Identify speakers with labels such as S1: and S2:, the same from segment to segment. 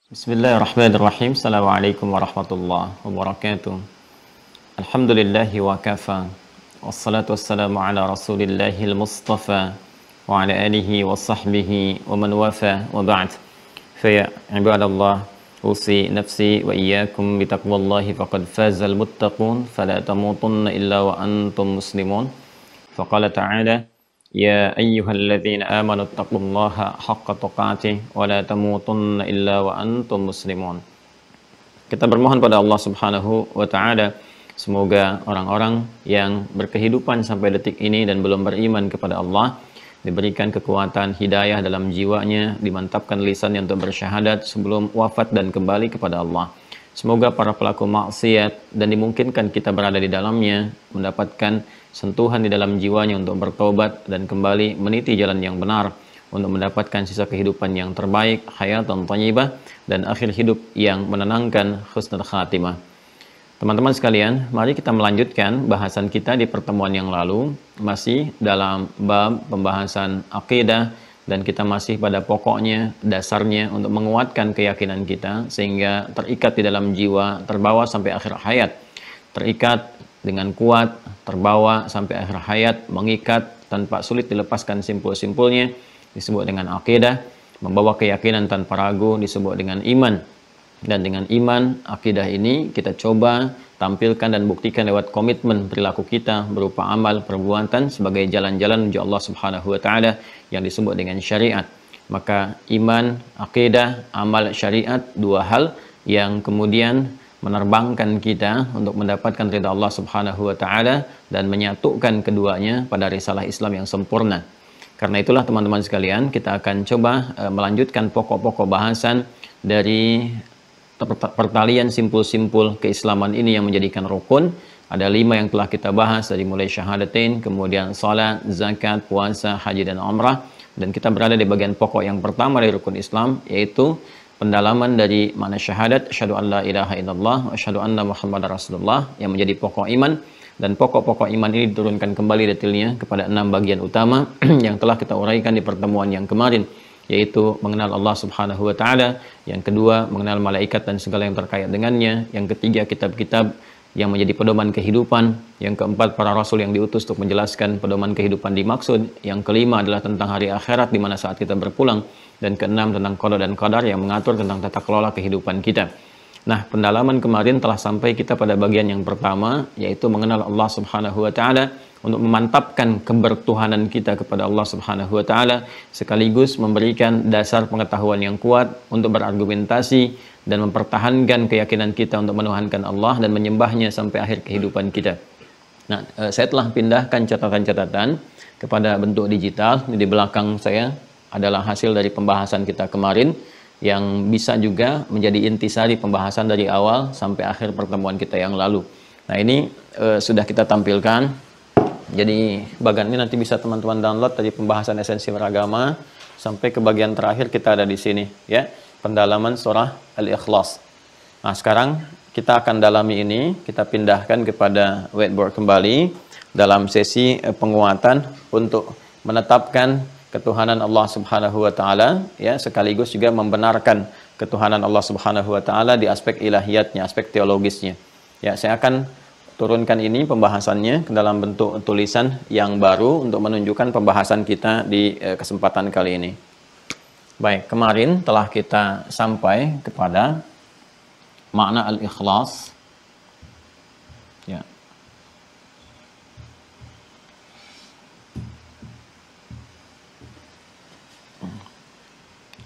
S1: Bismillahirrahmanirrahim. Assalamualaikum warahmatullahi wabarakatuh. Alhamdulillahi wa kafa. Wassalatu wassalamu ala rasulillahil mustafa wa ala alihi wa sahbihi wa man wafa wa ba'd. Faya ibadallah, usi nafsi wa iyyakum bitaqwallahi faqad fazal muttaqun fala tamutunna illa wa antum muslimun. Faqala ta'ala Ya ayyuhalladzina amanu taqullaha haqqa tuqatih wa la tamutunna illa wa antum muslimun. Kita bermohon pada Allah Subhanahu wa taala semoga orang-orang yang berkehidupan sampai detik ini dan belum beriman kepada Allah diberikan kekuatan hidayah dalam jiwanya, dimantapkan lisannya untuk bersyahadat sebelum wafat dan kembali kepada Allah. Semoga para pelaku maksiat dan dimungkinkan kita berada di dalamnya mendapatkan sentuhan di dalam jiwanya untuk bertobat dan kembali meniti jalan yang benar untuk mendapatkan sisa kehidupan yang terbaik, hayatan thayyibah, dan akhir hidup yang menenangkan, husnul khatimah. Teman-teman sekalian, mari kita melanjutkan bahasan kita di pertemuan yang lalu, masih dalam bab pembahasan akidah, dan kita masih pada pokoknya, dasarnya untuk menguatkan keyakinan kita sehingga terikat di dalam jiwa, terbawa sampai akhir hayat. Terikat dengan kuat, terbawa sampai akhir hayat, mengikat tanpa sulit dilepaskan simpul-simpulnya, disebut dengan akidah. Membawa keyakinan tanpa ragu disebut dengan iman. Dan dengan iman, akidah ini kita coba tampilkan dan buktikan lewat komitmen perilaku kita berupa amal, perbuatan sebagai jalan-jalan menuju Allah Subhanahu wa taala yang disebut dengan syariat. Maka iman, akidah, amal, syariat, dua hal yang kemudian menerbangkan kita untuk mendapatkan ridha Allah Subhanahu wa taala dan menyatukan keduanya pada risalah Islam yang sempurna. Karena itulah teman-teman sekalian, kita akan coba melanjutkan pokok-pokok bahasan dari pertalian simpul-simpul keislaman ini yang menjadikan rukun. Ada 5 yang telah kita bahas, dari mulai syahadatain, kemudian salat, zakat, puasa, haji, dan umrah. Dan kita berada di bagian pokok yang pertama dari rukun Islam, yaitu pendalaman dari makna syahadat, asyhadu an la ilaha illallah wa asyhadu anna muhammadar rasulullah, yang menjadi pokok iman. Dan pokok-pokok iman ini diturunkan kembali detailnya kepada 6 bagian utama yang telah kita uraikan di pertemuan yang kemarin, yaitu mengenal Allah Subhanahu wa taala, yang kedua mengenal malaikat dan segala yang terkait dengannya, yang ketiga kitab-kitab yang menjadi pedoman kehidupan, yang keempat para rasul yang diutus untuk menjelaskan pedoman kehidupan dimaksud, yang kelima adalah tentang hari akhirat di mana saat kita berpulang, dan keenam tentang qada dan qadar yang mengatur tentang tata kelola kehidupan kita. Nah, pendalaman kemarin telah sampai kita pada bagian yang pertama, yaitu mengenal Allah Subhanahu wa taala untuk memantapkan kebertuhanan kita kepada Allah Subhanahu wa taala, sekaligus memberikan dasar pengetahuan yang kuat untuk berargumentasi dan mempertahankan keyakinan kita untuk menuhankan Allah dan menyembahnya sampai akhir kehidupan kita. Nah, saya telah pindahkan catatan-catatan kepada bentuk digital. Di belakang saya adalah hasil dari pembahasan kita kemarin, yang bisa juga menjadi intisari pembahasan dari awal sampai akhir pertemuan kita yang lalu. Nah, ini sudah kita tampilkan. Jadi bagian ini nanti bisa teman-teman download dari pembahasan esensi beragama sampai ke bagian terakhir kita ada di sini, ya. Pendalaman surah Al-Ikhlas. Nah, sekarang kita akan dalami ini, kita pindahkan kepada whiteboard kembali dalam sesi penguatan untuk menetapkan ketuhanan Allah Subhanahu wa taala, ya, sekaligus juga membenarkan ketuhanan Allah Subhanahu wa taala di aspek ilahiyatnya, aspek teologisnya. Ya, saya akan turunkan ini pembahasannya ke dalam bentuk tulisan yang baru untuk menunjukkan pembahasan kita di kesempatan kali ini. Baik, kemarin telah kita sampai kepada makna al-ikhlas. Ya.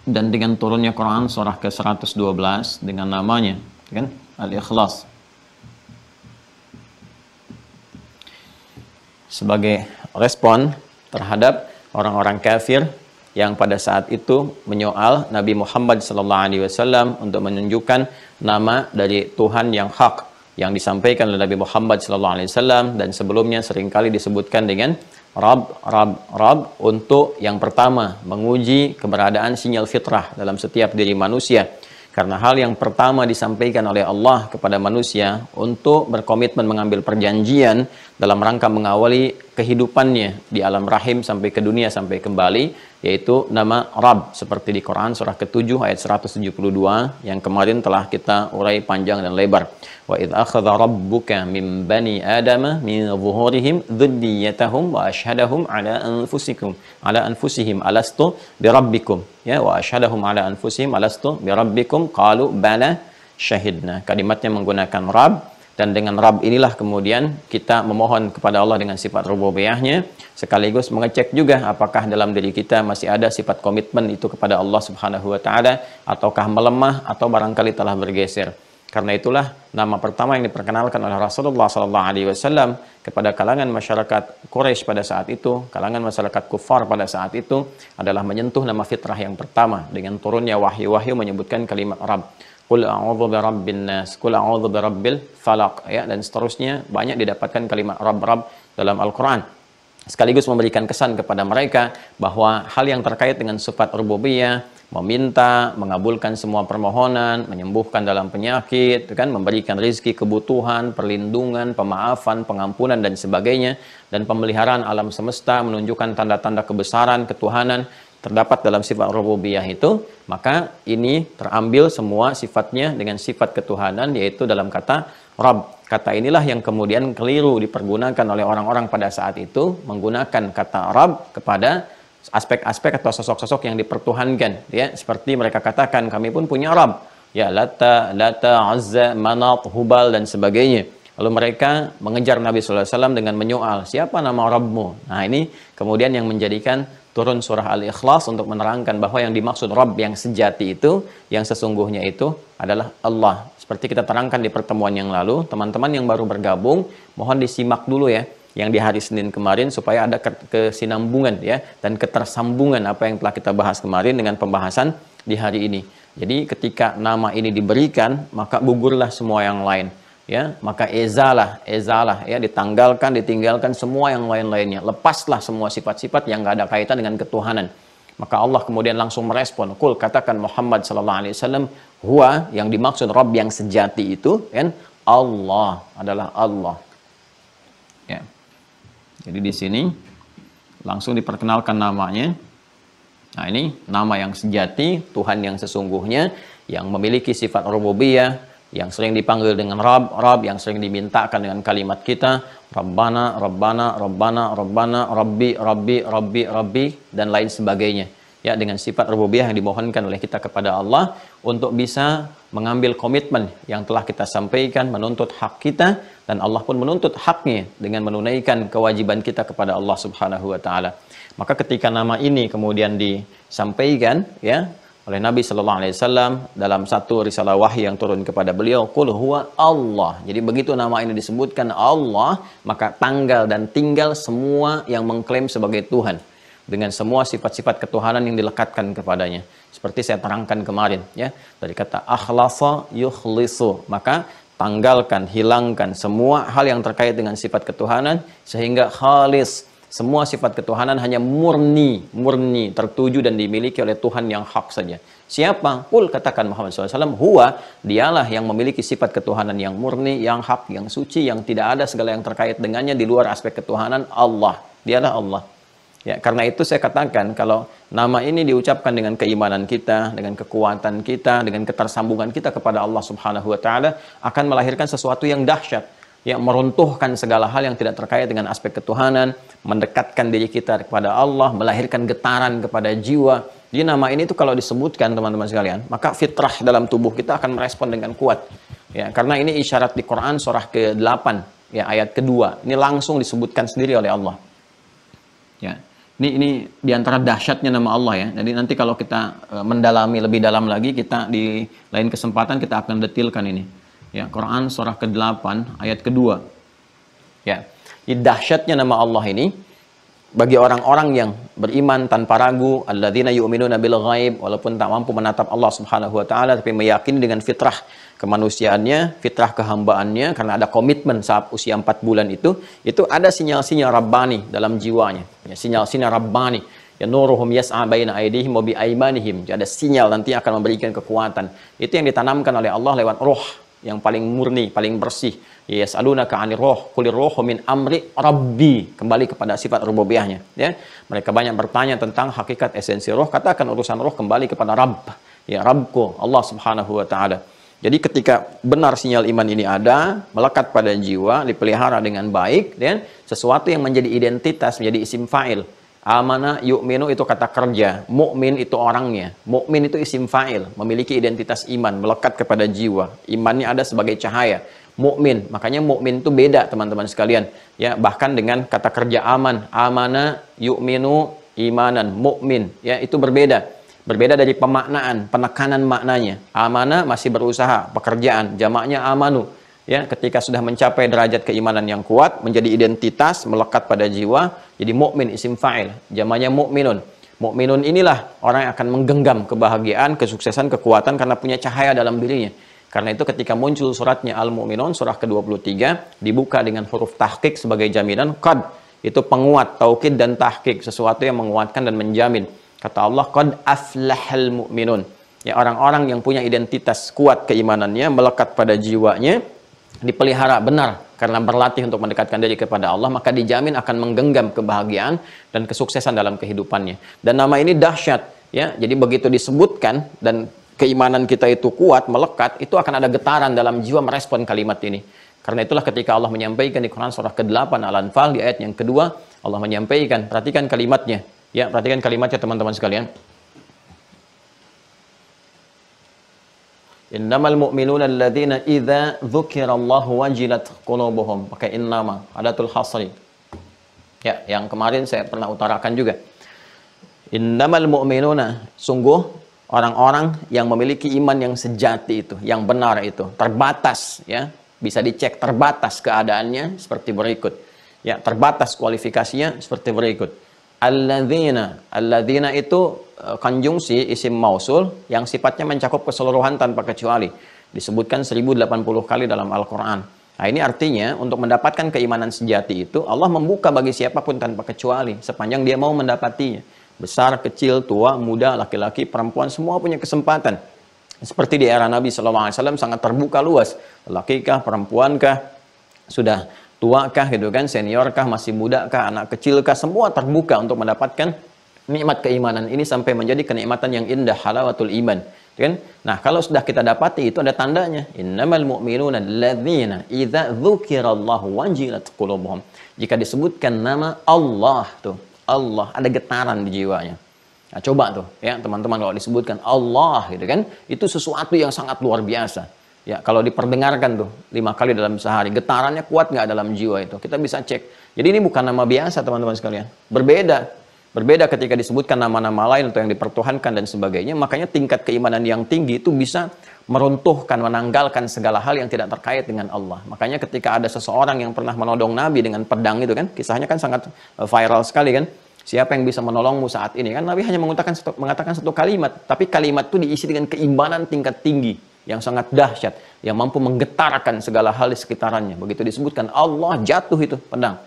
S1: Dan dengan turunnya Quran surah ke-112 dengan namanya, kan? Al-Ikhlas. Sebagai respon terhadap orang-orang kafir yang pada saat itu menyoal Nabi Muhammad SAW untuk menunjukkan nama dari Tuhan yang hak yang disampaikan oleh Nabi Muhammad SAW, dan sebelumnya seringkali disebutkan dengan Rabb untuk yang pertama menguji keberadaan sinyal fitrah dalam setiap diri manusia. Karena hal yang pertama disampaikan oleh Allah kepada manusia untuk berkomitmen mengambil perjanjian dalam rangka mengawali kehidupannya di alam rahim sampai ke dunia sampai kembali, yaitu nama Rabb seperti di Quran surah ke-7 ayat 172 yang kemarin telah kita urai panjang dan lebar. Wa idz akhadha rabbuka min bani adama min zuhurihim dzurriyyatahum wa asyhadahum ala anfusihim alastu birabbikum, ya, wa asyhadahum ala anfusihim alastu birabbikum qalu bala syahidna. Kalimatnya menggunakan Rabb, dan dengan Rabb inilah kemudian kita memohon kepada Allah dengan sifat rububiyahnya, sekaligus mengecek juga apakah dalam diri kita masih ada sifat komitmen itu kepada Allah Subhanahu wa taala ataukah melemah atau barangkali telah bergeser. Karena itulah nama pertama yang diperkenalkan oleh Rasulullah SAW kepada kalangan masyarakat Quraisy pada saat itu, kalangan masyarakat kufar pada saat itu adalah menyentuh nama fitrah yang pertama dengan turunnya wahyu-wahyu menyebutkan kalimat Rabb. Qul a'udzu birabbin nas, qul a'udzu birabbil falaq, ya, dan seterusnya banyak didapatkan kalimat Rabb dalam Al-Qur'an. Sekaligus memberikan kesan kepada mereka bahwa hal yang terkait dengan sifat rububiyah, meminta, mengabulkan semua permohonan, menyembuhkan dalam penyakit, kan, memberikan rizki, kebutuhan, perlindungan, pemaafan, pengampunan dan sebagainya, dan pemeliharaan alam semesta, menunjukkan tanda-tanda kebesaran, ketuhanan terdapat dalam sifat rububiyah itu, maka ini terambil semua sifatnya dengan sifat ketuhanan, yaitu dalam kata Rabb. Kata inilah yang kemudian keliru dipergunakan oleh orang-orang pada saat itu, menggunakan kata Rabb kepada aspek-aspek atau sosok-sosok yang dipertuhankan, ya, seperti mereka katakan kami pun punya Rabb, ya, Lata, Azza, Manat, Hubal dan sebagainya. Lalu mereka mengejar Nabi SAW dengan menyoal, siapa nama Rabbmu? Nah, ini kemudian yang menjadikan turun surah Al-Ikhlas untuk menerangkan bahwa yang dimaksud Rabb yang sejati itu, yang sesungguhnya itu adalah Allah. Seperti kita terangkan di pertemuan yang lalu, teman-teman yang baru bergabung, mohon disimak dulu ya, yang di hari Senin kemarin supaya ada kesinambungan ya, dan ketersambungan apa yang telah kita bahas kemarin dengan pembahasan di hari ini. Jadi ketika nama ini diberikan, maka gugurlah semua yang lain. Ya, maka ezalah ya, ditinggalkan semua yang lain-lainnya, lepaslah semua sifat-sifat yang nggak ada kaitan dengan ketuhanan. Maka Allah kemudian langsung merespon, Qul, katakan Muhammad sallallahu alaihi wasallam, huwa, yang dimaksud Rabb yang sejati itu kan Allah, adalah Allah. Ya. Jadi di sini langsung diperkenalkan namanya. Nah, ini nama yang sejati, Tuhan yang sesungguhnya yang memiliki sifat rububiyah, yang sering dipanggil dengan Rabb, yang sering dimintakan dengan kalimat kita, Rabbana, Rabbana, Rabbana, Rabbana, Rabbi, Rabbi, Rabbi, Rabbi, dan lain sebagainya. Ya, dengan sifat rububiyah yang dimohonkan oleh kita kepada Allah untuk bisa mengambil komitmen yang telah kita sampaikan, menuntut hak kita, dan Allah pun menuntut haknya dengan menunaikan kewajiban kita kepada Allah Subhanahu wa taala. Maka ketika nama ini kemudian disampaikan ya oleh Nabi Sallallahu Alaihi Wasallam dalam satu risalah wahyu yang turun kepada beliau, Qul huwa Allah. Jadi begitu nama ini disebutkan Allah, maka tanggal dan tinggal semua yang mengklaim sebagai Tuhan dengan semua sifat-sifat ketuhanan yang dilekatkan kepadanya. Seperti saya terangkan kemarin, ya, dari kata akhlasa yukhlisu, maka tanggalkan, hilangkan semua hal yang terkait dengan sifat ketuhanan sehingga khalis. Semua sifat ketuhanan hanya murni tertuju dan dimiliki oleh Tuhan yang hak saja. Siapa? Qul, katakan Muhammad SAW, huwa, dialah yang memiliki sifat ketuhanan yang murni, yang hak, yang suci, yang tidak ada segala yang terkait dengannya di luar aspek ketuhanan, Allah. Dialah Allah. Ya, karena itu saya katakan kalau nama ini diucapkan dengan keimanan kita, dengan kekuatan kita, dengan ketersambungan kita kepada Allah Subhanahu wa taala, akan melahirkan sesuatu yang dahsyat, yang meruntuhkan segala hal yang tidak terkait dengan aspek ketuhanan, mendekatkan diri kita kepada Allah, melahirkan getaran kepada jiwa. Jadi nama ini tuh kalau disebutkan teman-teman sekalian, maka fitrah dalam tubuh kita akan merespon dengan kuat. Ya, karena ini isyarat di Quran surah ke-8, ya, ayat kedua. Ini langsung disebutkan sendiri oleh Allah. Ya. Ini diantara dahsyatnya nama Allah ya. Jadi nanti kalau kita mendalami lebih dalam lagi, kita di lain kesempatan kita akan detilkan ini. Ya, Quran surah ke-8 ayat kedua. Ya, di dahsyatnya nama Allah ini bagi orang-orang yang beriman tanpa ragu, alladzina yu'minuna bil ghaib, walaupun tak mampu menatap Allah Subhanahu wa taala tapi meyakini dengan fitrah kemanusiaannya, fitrah kehambaannya, karena ada komitmen saat usia 4 bulan itu ada sinyal-sinyal rabbani dalam jiwanya. Ya, sinyal-sinyal rabbani. Ya, nuruhum yas'a baina aydihim wa bi aymanihim. Ada sinyal nanti akan memberikan kekuatan. Itu yang ditanamkan oleh Allah lewat roh. yang paling murni, paling bersih. Yas'alunaka 'anir ruh, qulir ruhu min amri rabbi. Kembali kepada sifat rububiyahnya, ya. Mereka banyak bertanya tentang hakikat esensi roh, katakan urusan roh kembali kepada Rabb. Ya, Rabbku, Allah Subhanahu wa taala. Jadi ketika benar sinyal iman ini ada, melekat pada jiwa, dipelihara dengan baik, dan sesuatu yang menjadi identitas, menjadi isim fa'il. Amana yu'minu itu kata kerja, mukmin itu orangnya, mukmin itu isim fa'il, memiliki identitas iman, melekat kepada jiwa. Imannya ada sebagai cahaya. Mukmin, makanya mukmin itu beda teman-teman sekalian. Ya, bahkan dengan kata kerja aman, amana yu'minu imanan, mukmin, ya itu berbeda. Berbeda dari pemaknaan, penekanan maknanya. Amana masih berusaha, pekerjaan, jamaknya amanu. Ya, ketika sudah mencapai derajat keimanan yang kuat, menjadi identitas, melekat pada jiwa, jadi mukmin isim fa'il, jamaknya mukminun. Mukminun inilah orang yang akan menggenggam kebahagiaan, kesuksesan, kekuatan karena punya cahaya dalam dirinya. Karena itu ketika muncul suratnya Al-Mu'minun, surah ke-23, dibuka dengan huruf tahqiq sebagai jaminan, qad, itu penguat, taukid dan tahqiq, sesuatu yang menguatkan dan menjamin. Kata Allah, qad aflahal mu'minun. Ya, orang-orang yang punya identitas kuat keimanannya, melekat pada jiwanya, dipelihara benar karena berlatih untuk mendekatkan diri kepada Allah, maka dijamin akan menggenggam kebahagiaan dan kesuksesan dalam kehidupannya. Dan nama ini dahsyat, ya. Jadi begitu disebutkan dan keimanan kita itu kuat, melekat, itu akan ada getaran dalam jiwa merespon kalimat ini. Karena itulah ketika Allah menyampaikan di Quran surah ke-8 Al-Anfal di ayat yang kedua, Allah menyampaikan, perhatikan kalimatnya. Ya, perhatikan kalimatnya teman-teman sekalian. Innamal mu'minuna alladzina idza dzukirallahu wajilat qulubuhum. Pakai innama, adatul hasri. Ya, yang kemarin saya pernah utarakan juga. Innamal mu'minuna, sungguh orang-orang yang memiliki iman yang sejati itu, yang benar itu, terbatas, ya. Bisa dicek terbatas keadaannya seperti berikut. Ya, terbatas kualifikasinya seperti berikut. Alladzina itu konjungsi isim mausul yang sifatnya mencakup keseluruhan tanpa kecuali. Disebutkan 1080 kali dalam Al-Quran. Nah, ini artinya untuk mendapatkan keimanan sejati itu, Allah membuka bagi siapapun tanpa kecuali, sepanjang dia mau mendapatinya. Besar, kecil, tua, muda, laki-laki, perempuan, semua punya kesempatan. Seperti di era Nabi SAW sangat terbuka luas. Laki-kah, perempuankah, sudah tuakah, gitu kan, seniorkah, masih mudakah, anak kecilkah, semua terbuka untuk mendapatkan nikmat keimanan ini sampai menjadi kenikmatan yang indah, halawatul iman, kan? Nah, kalau sudah kita dapati itu ada tandanya. Innamal mu'minuna alladzina idza dzukirallahu wajilat qulubuhum. Jika disebutkan nama Allah tuh, Allah, ada getaran di jiwanya. Nah, coba tuh, ya teman-teman, kalau disebutkan Allah, gitu kan, itu sesuatu yang sangat luar biasa. Ya, kalau diperdengarkan tuh 5 kali dalam sehari, getarannya kuat nggak dalam jiwa itu? Kita bisa cek. Jadi ini bukan nama biasa teman-teman sekalian. Berbeda ketika disebutkan nama-nama lain atau yang dipertuhankan dan sebagainya. Makanya tingkat keimanan yang tinggi itu bisa meruntuhkan, menanggalkan segala hal yang tidak terkait dengan Allah. Makanya ketika ada seseorang yang pernah menodong Nabi dengan pedang itu kan, kisahnya kan sangat viral sekali kan. Siapa yang bisa menolongmu saat ini? Kan Nabi hanya mengatakan satu kalimat, tapi kalimat itu diisi dengan keimanan tingkat tinggi yang sangat dahsyat, yang mampu menggetarkan segala hal di sekitarannya. Begitu disebutkan Allah, jatuh itu pedang.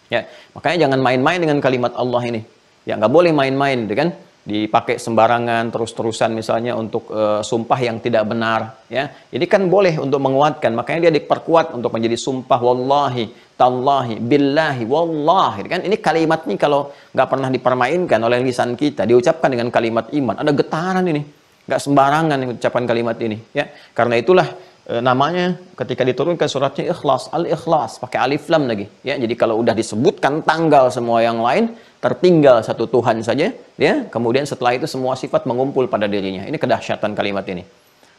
S1: Ya, makanya jangan main-main dengan kalimat Allah ini. Ya, nggak boleh main-main, kan? Dipakai sembarangan, terus-terusan misalnya untuk sumpah yang tidak benar. Ya, ini kan boleh untuk menguatkan. Makanya dia diperkuat untuk menjadi sumpah wallahi, tallahi, billahi, wallahi. Kan? Ini kalimat ini kalau nggak pernah dipermainkan oleh lisan kita, diucapkan dengan kalimat iman, ada getaran ini. Nggak sembarangan ucapan kalimat ini, ya. Karena itulah namanya ketika diturunkan suratnya Ikhlas, Al-Ikhlas, pakai alif lam lagi, ya. Jadi kalau udah disebutkan tanggal semua yang lain, tertinggal satu Tuhan saja, ya. Kemudian setelah itu semua sifat mengumpul pada dirinya. Ini kedahsyatan kalimat ini.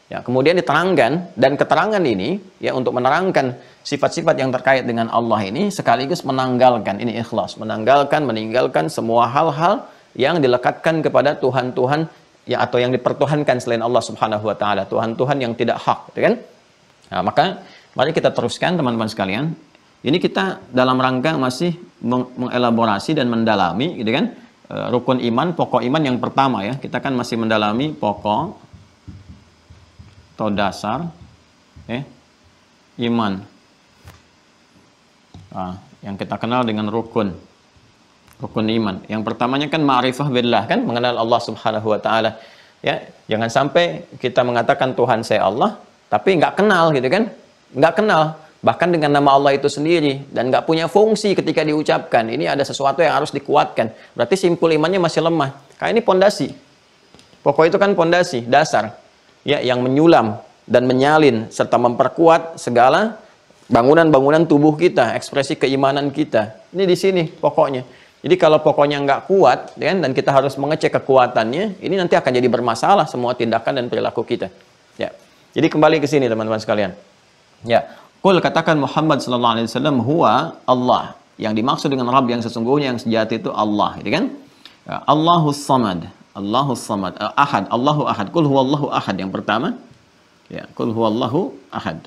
S1: Ya, kemudian diterangkan, dan keterangan ini ya untuk menerangkan sifat-sifat yang terkait dengan Allah ini sekaligus menanggalkan, ini ikhlas, meninggalkan semua hal-hal yang dilekatkan kepada Tuhan-Tuhan ya, atau yang dipertuhankan selain Allah Subhanahu wa taala, Tuhan-Tuhan yang tidak hak, gitu kan? Nah, maka mari kita teruskan teman-teman sekalian. Ini kita dalam rangka masih mengelaborasi dan mendalami, gitu kan? Rukun iman, pokok iman yang pertama ya. Kita kan masih mendalami pokok atau dasar iman. Nah, yang kita kenal dengan rukun iman. Yang pertamanya kan ma'rifah billah, kan, mengenal Allah Subhanahu wa taala. Ya, jangan sampai kita mengatakan Tuhan saya Allah, tapi nggak kenal gitu kan, nggak kenal bahkan dengan nama Allah itu sendiri, dan nggak punya fungsi ketika diucapkan. Ini ada sesuatu yang harus dikuatkan, berarti simpul imannya masih lemah. Kayak ini pondasi, pokok itu kan pondasi dasar ya, yang menyulam dan menyalin serta memperkuat segala bangunan-bangunan tubuh kita, ekspresi keimanan kita. Ini di sini pokoknya. Jadi kalau pokoknya nggak kuat ya, dan kita harus mengecek kekuatannya, ini nanti akan jadi bermasalah semua tindakan dan perilaku kita. Ya. Jadi kembali ke sini teman-teman sekalian. Ya, qul katakan Muhammad sallallahu alaihi wasallam huwa Allah. Yang dimaksud dengan Rabb yang sesungguhnya yang sejati itu Allah, gitu kan? Ya, Allahus Samad. Allahus Samad. Ahad, Allahu Ahad. Qul huwallahu ahad yang pertama. Ya, qul huwallahu ahad.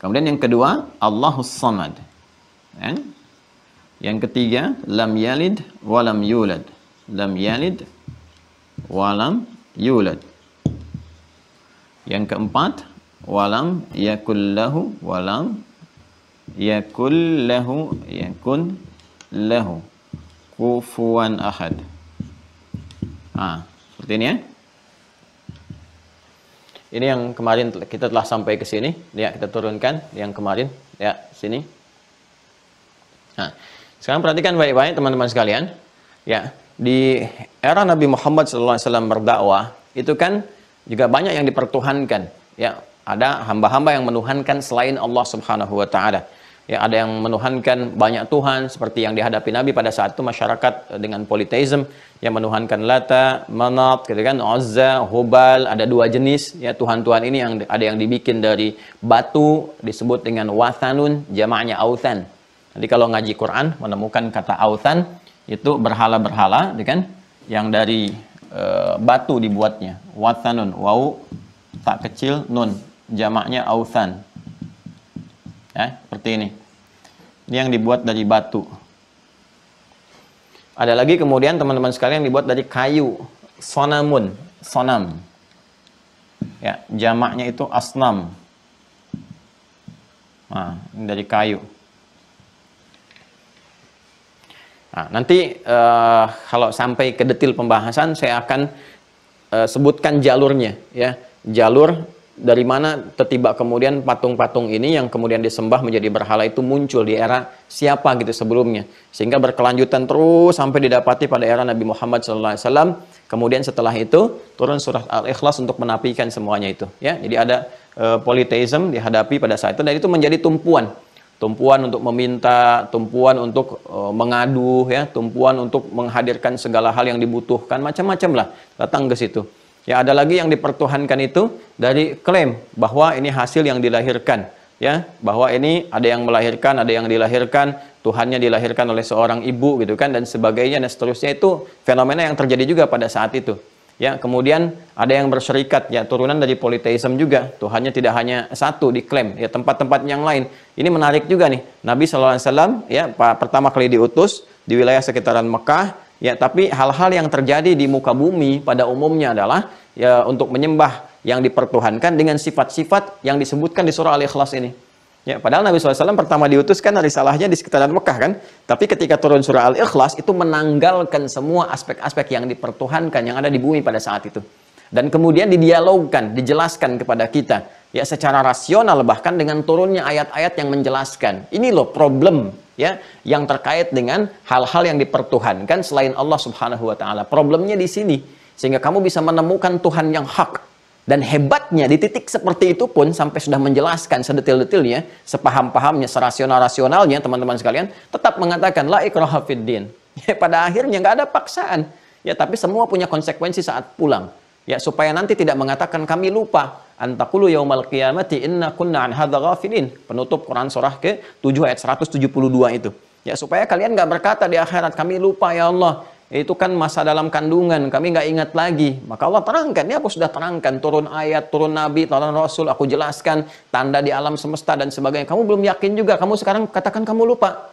S1: Kemudian yang kedua, Allahus Samad. Ya. Yang ketiga, lam yalid wa lam yulad. Lam yalid wa lam yulad. Yang keempat, walam yakul lahu yakun lahu kufuwan ahad. Seperti ini ya. Ini yang kemarin kita telah sampai ke sini. Ya, kita turunkan yang kemarin. Ya, sini. Nah, sekarang perhatikan baik-baik teman-teman sekalian. Ya, di era Nabi Muhammad SAW berdakwah, itu kan juga banyak yang dipertuhankan. Ya, ada hamba-hamba yang menuhankan selain Allah Subhanahu wa taala. Ya, ada yang menuhankan banyak tuhan seperti yang dihadapi Nabi pada saat itu, masyarakat dengan politeism yang menuhankan Lata, Manat, gitu kan, Uzza, Hubal, ada dua jenis ya tuhan-tuhan ini, yang ada yang dibikin dari batu disebut dengan wathanun, jamaknya authan. Nanti kalau ngaji Quran menemukan kata authan itu berhala-berhala, gitu kan, yang dari batu dibuatnya. Wathanun, waw tak kecil, nun, jamaknya authan. Ya, seperti ini. Ini yang dibuat dari batu. Ada lagi kemudian teman-teman sekalian yang dibuat dari kayu, sonamun, sonam. Ya, jamaknya itu asnam. Nah, ini dari kayu. Nah, nanti kalau sampai ke detail pembahasan saya akan sebutkan jalurnya, ya, jalur dari mana tiba kemudian patung-patung ini yang kemudian disembah menjadi berhala itu muncul di era siapa gitu sebelumnya, sehingga berkelanjutan terus sampai didapati pada era Nabi Muhammad SAW. Kemudian setelah itu turun surah Al-Ikhlas untuk menafikan semuanya itu, ya. Jadi ada politeism dihadapi pada saat itu, dan itu menjadi tumpuan untuk meminta, tumpuan untuk mengadu, ya, tumpuan untuk menghadirkan segala hal yang dibutuhkan, macam-macam lah datang ke situ. Ya, ada lagi yang dipertuhankan itu dari klaim bahwa ini hasil yang dilahirkan, ya, bahwa ini ada yang melahirkan, ada yang dilahirkan, Tuhannya dilahirkan oleh seorang ibu gitu kan, dan sebagainya dan seterusnya. Itu fenomena yang terjadi juga pada saat itu. Ya, kemudian ada yang bersyarikat, ya, turunan dari politeism juga. Tuhannya tidak hanya satu diklaim, ya, tempat-tempat yang lain. Ini menarik juga nih. Nabi SAW ya pertama kali diutus di wilayah sekitaran Mekah, ya, tapi hal-hal yang terjadi di muka bumi pada umumnya adalah ya untuk menyembah yang dipertuhankan dengan sifat-sifat yang disebutkan di surah Al-Ikhlas ini. Ya, padahal Nabi SAW pertama diutus kan risalahnya di sekitaran Mekah kan, tapi ketika turun surah Al-Ikhlas itu menanggalkan semua aspek-aspek yang dipertuhankan yang ada di bumi pada saat itu, dan kemudian didialogkan, dijelaskan kepada kita ya secara rasional, bahkan dengan turunnya ayat-ayat yang menjelaskan ini loh problem ya yang terkait dengan hal-hal yang dipertuhankan selain Allah Subhanahu wa taala. Problemnya di sini, sehingga kamu bisa menemukan Tuhan yang hak. Dan hebatnya di titik seperti itu pun sampai sudah menjelaskan sedetail-detailnya, sepaham-pahamnya, serasional-rasionalnya, teman-teman sekalian, tetap mengatakan la ikraha fid din. Ya, pada akhirnya nggak ada paksaan. Ya, tapi semua punya konsekuensi saat pulang. Ya, supaya nanti tidak mengatakan kami lupa. Antaqulu yaumal qiyamati inna kunna an hadza ghafilin. Penutup Quran surah ke-7 ayat 172 itu. Ya, supaya kalian nggak berkata di akhirat kami lupa ya Allah. Itu kan masa dalam kandungan, kami nggak ingat lagi. Maka Allah terangkan, ya aku sudah terangkan, turun ayat, turun nabi, turun rasul, aku jelaskan tanda di alam semesta dan sebagainya. Kamu belum yakin juga, kamu sekarang katakan kamu lupa.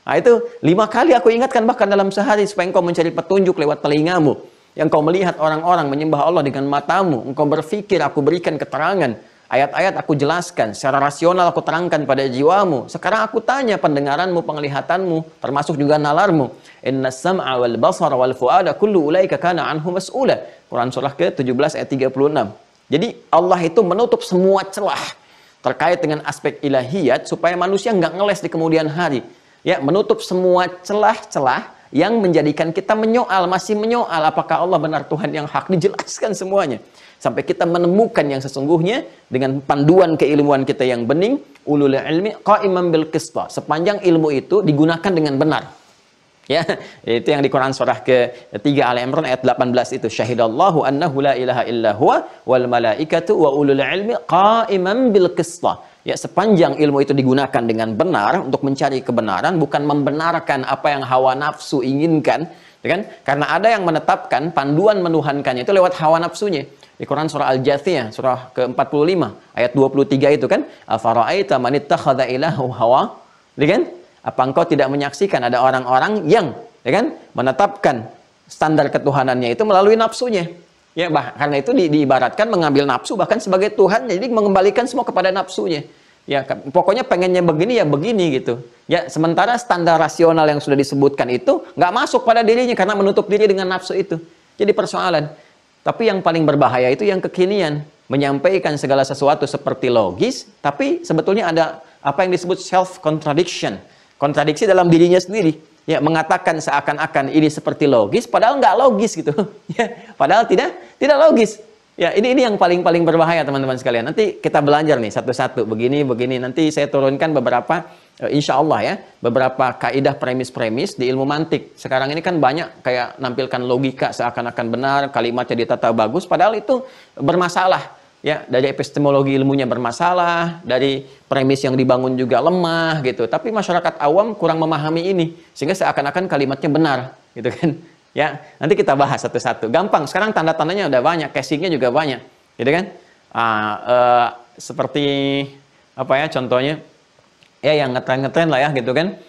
S1: Nah, itu 5 kali aku ingatkan bahkan dalam sehari, supaya engkau mencari petunjuk lewat telingamu. Yang kau melihat orang-orang menyembah Allah dengan matamu, engkau berpikir, aku berikan keterangan. Ayat-ayat aku jelaskan, secara rasional aku terangkan pada jiwamu. Sekarang aku tanya pendengaranmu, penglihatanmu, termasuk juga nalarmu. Inna sam'a wal basara wal fu'ada kullu ulaika kana anhu mas'ula. Quran surah ke-17 ayat 36. Jadi Allah itu menutup semua celah terkait dengan aspek ilahiyat supaya manusia nggak ngeles di kemudian hari. Ya, menutup semua celah-celah yang menjadikan kita masih menyoal apakah Allah benar Tuhan yang hak, dijelaskan semuanya. Sampai kita menemukan yang sesungguhnya dengan panduan keilmuan kita yang bening, ulul ilmi qa'iman bil qista. Sepanjang ilmu itu digunakan dengan benar. Ya, itu yang di Quran surah ke-3 Al Imran ayat 18 itu. Syahidallahu annahu la ilaha illa huwa wal malaikatu wa ulul ilmi qa'iman bil qista. Ya, sepanjang ilmu itu digunakan dengan benar untuk mencari kebenaran, bukan membenarkan apa yang hawa nafsu inginkan, ya kan? Karena ada yang menetapkan panduan menuhankannya itu lewat hawa nafsunya. Di Quran surah Al-Jathiyah surah ke-45 ayat 23 itu kan, afara'aita man ittakhadha ilahahu hawa, ya kan? Apa engkau tidak menyaksikan ada orang-orang yang, ya kan, menetapkan standar ketuhanannya itu melalui nafsunya. Ya, karena itu diibaratkan mengambil nafsu bahkan sebagai Tuhan, jadi mengembalikan semua kepada nafsunya. Ya, pokoknya pengennya begini ya begini gitu. Ya, sementara standar rasional yang sudah disebutkan itu nggak masuk pada dirinya karena menutup diri dengan nafsu itu. Jadi persoalan. Tapi yang paling berbahaya itu yang kekinian, menyampaikan segala sesuatu seperti logis, tapi sebetulnya ada apa yang disebut self contradiction. Kontradiksi dalam dirinya sendiri, ya, mengatakan seakan-akan ini seperti logis padahal nggak logis gitu. Ya, padahal tidak logis. Ya, ini yang paling berbahaya teman-teman sekalian. Nanti kita belajar nih satu-satu begini nanti saya turunkan beberapa insya Allah ya, beberapa kaidah premis-premis di ilmu mantik. Sekarang ini kan banyak kayak nampilkan logika seakan-akan benar, kalimatnya ditata bagus padahal itu bermasalah. Ya, dari epistemologi ilmunya bermasalah, dari premis yang dibangun juga lemah gitu. Tapi masyarakat awam kurang memahami ini sehingga seakan-akan kalimatnya benar, gitu kan. Ya, nanti kita bahas satu-satu. Gampang. Sekarang tanda-tandanya udah banyak, casingnya juga banyak, gitu kan. Seperti apa ya contohnya? Ya, yang ngetren-ngetren lah ya, gitu kan.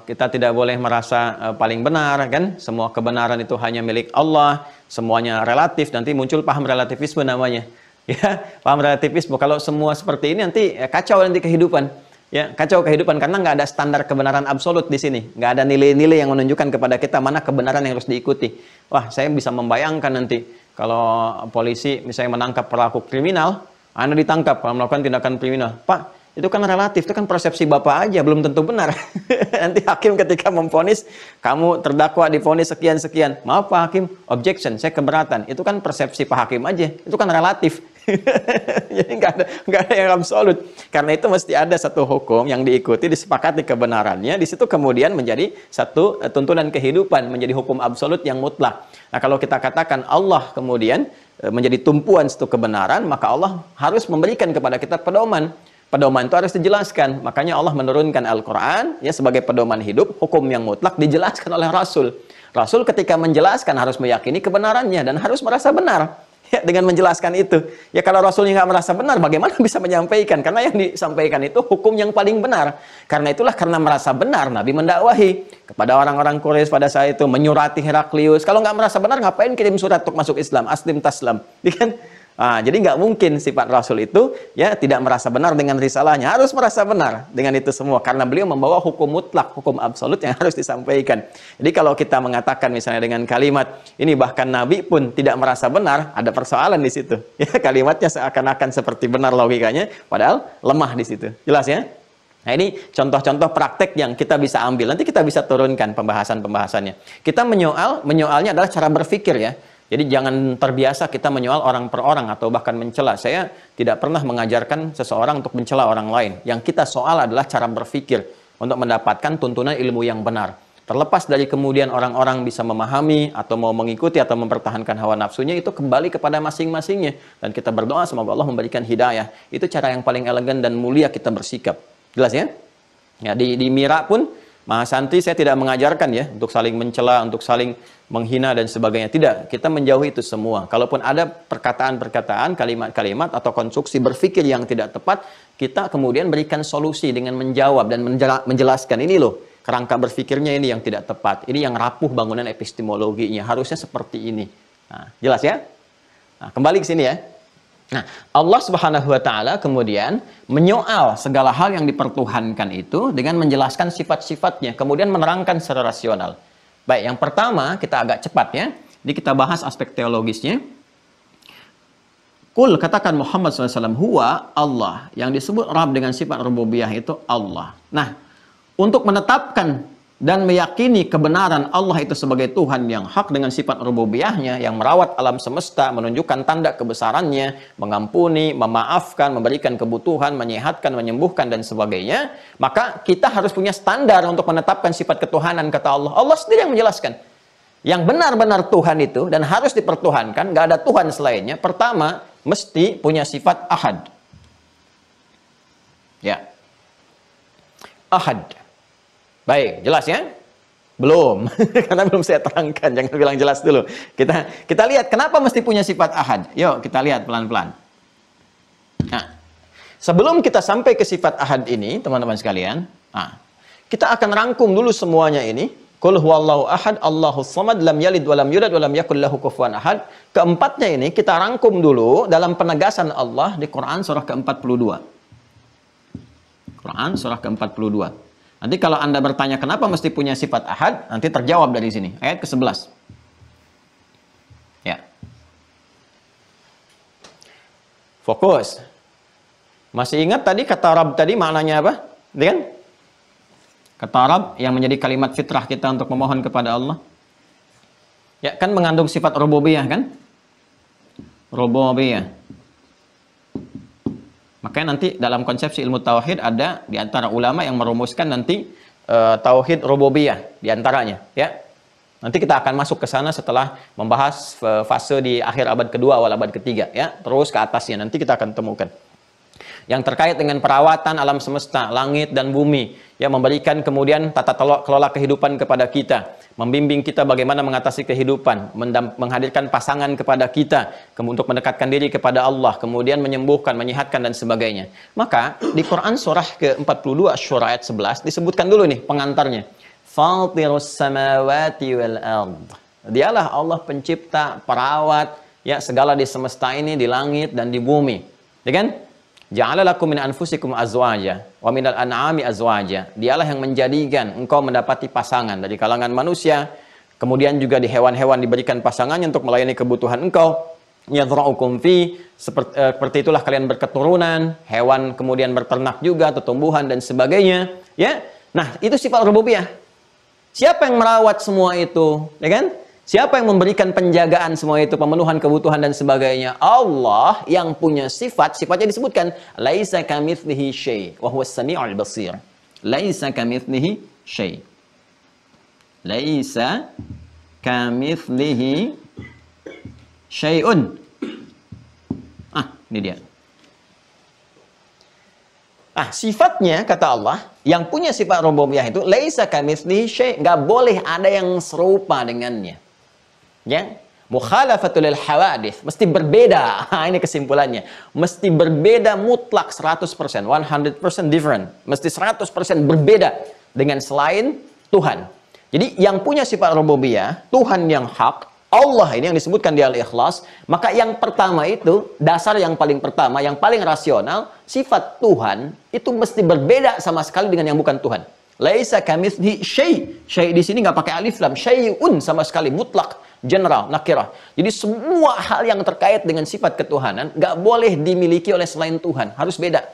S1: Kita tidak boleh merasa paling benar kan. Semua kebenaran itu hanya milik Allah, semuanya relatif. Nanti muncul paham relativisme namanya. Ya, paham relativisme. Kalau semua seperti ini nanti kacau nanti kehidupan. Ya, kacau kehidupan karena nggak ada standar kebenaran absolut di sini. Nggak ada nilai-nilai yang menunjukkan kepada kita mana kebenaran yang harus diikuti. Wah, saya bisa membayangkan nanti kalau polisi misalnya menangkap pelaku kriminal, Anda ditangkap kalau melakukan tindakan kriminal. Pak, itu kan relatif, itu kan persepsi Bapak aja, belum tentu benar. Nanti hakim ketika memvonis, kamu terdakwa divonis sekian-sekian. Maaf Pak Hakim, objection, saya keberatan. Itu kan persepsi Pak Hakim aja, itu kan relatif. Jadi nggak ada yang absolut. Karena itu mesti ada satu hukum yang diikuti, disepakati kebenarannya. Di situ kemudian menjadi satu tuntunan kehidupan, menjadi hukum absolut yang mutlak. Nah, kalau kita katakan Allah kemudian menjadi tumpuan satu kebenaran, maka Allah harus memberikan kepada kita pedoman. Pedoman itu harus dijelaskan. Makanya Allah menurunkan Al-Quran ya sebagai pedoman hidup, hukum yang mutlak dijelaskan oleh Rasul. Rasul ketika menjelaskan harus meyakini kebenarannya dan harus merasa benar. Ya, dengan menjelaskan itu. Ya, kalau Rasulnya nggak merasa benar, bagaimana bisa menyampaikan? Karena yang disampaikan itu hukum yang paling benar. Karena itulah, karena merasa benar, Nabi mendakwahi kepada orang-orang Quraisy pada saat itu, menyurati Heraklius. Kalau nggak merasa benar, ngapain kirim surat untuk masuk Islam? Aslim taslam. Kan? Jadi nggak mungkin sifat Rasul itu ya tidak merasa benar dengan risalahnya, harus merasa benar dengan itu semua karena beliau membawa hukum mutlak, hukum absolut yang harus disampaikan. Jadi kalau kita mengatakan misalnya dengan kalimat ini bahkan Nabi pun tidak merasa benar, ada persoalan di situ. Ya, kalimatnya seakan-akan seperti benar logikanya, padahal lemah di situ. Jelas ya? Nah, ini contoh-contoh praktek yang kita bisa ambil. Nanti kita bisa turunkan pembahasan-pembahasannya. Kita menyoalnya adalah cara berpikir ya. Jadi jangan terbiasa kita menyoal orang per orang atau bahkan mencela. Saya tidak pernah mengajarkan seseorang untuk mencela orang lain. Yang kita soal adalah cara berpikir untuk mendapatkan tuntunan ilmu yang benar. Terlepas dari kemudian orang-orang bisa memahami atau mau mengikuti atau mempertahankan hawa nafsunya, itu kembali kepada masing-masingnya. Dan kita berdoa semoga Allah memberikan hidayah. Itu cara yang paling elegan dan mulia kita bersikap. Jelas ya? Ya, di Mira pun Mahasanti saya tidak mengajarkan ya untuk saling mencela, untuk saling menghina dan sebagainya. Tidak, kita menjauhi itu semua. Kalaupun ada perkataan-perkataan, kalimat-kalimat atau konstruksi berpikir yang tidak tepat, kita kemudian berikan solusi dengan menjawab dan menjelaskan ini loh, kerangka berpikirnya ini yang tidak tepat. Ini yang rapuh bangunan epistemologinya. Harusnya seperti ini. Nah, jelas ya? Nah, kembali ke sini ya. Nah, Allah Subhanahu wa Ta'ala kemudian menyoal segala hal yang dipertuhankan itu dengan menjelaskan sifat-sifatnya, kemudian menerangkan secara rasional. Baik, yang pertama kita agak cepat ya. Jadi kita bahas aspek teologisnya. Kul, katakan Muhammad SAW, huwa Allah. Yang disebut Rabb dengan sifat rububiyah itu Allah. Nah, untuk menetapkan dan meyakini kebenaran Allah itu sebagai Tuhan yang hak dengan sifat rububiyahnya, yang merawat alam semesta, menunjukkan tanda kebesarannya, mengampuni, memaafkan, memberikan kebutuhan, menyehatkan, menyembuhkan, dan sebagainya, maka kita harus punya standar untuk menetapkan sifat ketuhanan, kata Allah. Allah sendiri yang menjelaskan. Yang benar-benar Tuhan itu, dan harus dipertuhankan, nggak ada Tuhan selainnya, pertama, mesti punya sifat ahad. Ya. Ahad. Baik, jelas ya? Belum. Karena belum saya terangkan, jangan bilang jelas dulu. Kita lihat kenapa mesti punya sifat ahad. Yuk, kita lihat pelan-pelan. Nah, sebelum kita sampai ke sifat ahad ini, teman-teman sekalian, kita akan rangkum dulu semuanya ini. Qul huwallahu ahad, Allahus samad, lam yalid walam yulad walam yakul lahu kufuwan ahad. Keempatnya ini kita rangkum dulu dalam penegasan Allah di Quran surah ke-42. Quran surah ke-42. Nanti kalau Anda bertanya kenapa mesti punya sifat ahad, nanti terjawab dari sini. Ayat ke-11. Ya. Fokus. Masih ingat tadi kata Rabb tadi maknanya apa? Kan? Kata Rabb yang menjadi kalimat fitrah kita untuk memohon kepada Allah. Ya, kan mengandung sifat rububiyah kan? Rububiyah. Makanya nanti dalam konsepsi ilmu tauhid ada di antara ulama yang merumuskan nanti tauhid rububiyah di antaranya, ya. Nanti kita akan masuk ke sana setelah membahas fase di akhir abad kedua awal abad ketiga, ya. Terus ke atasnya nanti kita akan temukan. Yang terkait dengan perawatan alam semesta, langit dan bumi, yang memberikan kemudian tata kelola kehidupan kepada kita, membimbing kita bagaimana mengatasi kehidupan, menghadirkan pasangan kepada kita, untuk mendekatkan diri kepada Allah, kemudian menyembuhkan, menyehatkan, dan sebagainya. Maka di Quran surah ke-42 Asy-Syura ayat 11 disebutkan dulu nih pengantarnya. Fatirus samawati wal ard. Dialah Allah pencipta, perawat, ya, segala di semesta ini, di langit dan di bumi. Ya kan? Ja'ala lakum min anfusikum azwaja wa minal an'ami azwaja. Dialah yang menjadikan engkau mendapati pasangan dari kalangan manusia, kemudian juga di hewan-hewan diberikan pasangannya untuk melayani kebutuhan engkau. Yadhra'ukum fi, seperti itulah kalian berketurunan, hewan kemudian berternak juga, tumbuhan dan sebagainya, ya. Nah, itu sifat rububiyah. Siapa yang merawat semua itu, ya kan? Siapa yang memberikan penjagaan semua itu, pemenuhan kebutuhan dan sebagainya? Allah yang punya sifat, sifatnya disebutkan laisa kamitslihi syai' wa huwas samiul basir. Laisa kamitslihi syai'. Laisa kamitslihi syai'un. Ini dia. Sifatnya kata Allah yang punya sifat rububiyah itu laisa kamitslihi syai', enggak boleh ada yang serupa dengannya. Ya, mukhalafatul hawadits, mesti berbeda. Ini kesimpulannya. Mesti berbeda mutlak 100%, 100% different. Mesti 100% berbeda dengan selain Tuhan. Jadi yang punya sifat rububiyah, Tuhan yang hak, Allah ini yang disebutkan di Al-Ikhlas, maka yang pertama itu, dasar yang paling pertama, yang paling rasional, sifat Tuhan itu mesti berbeda sama sekali dengan yang bukan Tuhan. Laisa kamitslihi syai'. Syai' di sini nggak pakai alif lam, syai'un sama sekali, mutlak. General, nakirah. Jadi semua hal yang terkait dengan sifat ketuhanan nggak boleh dimiliki oleh selain Tuhan, harus beda.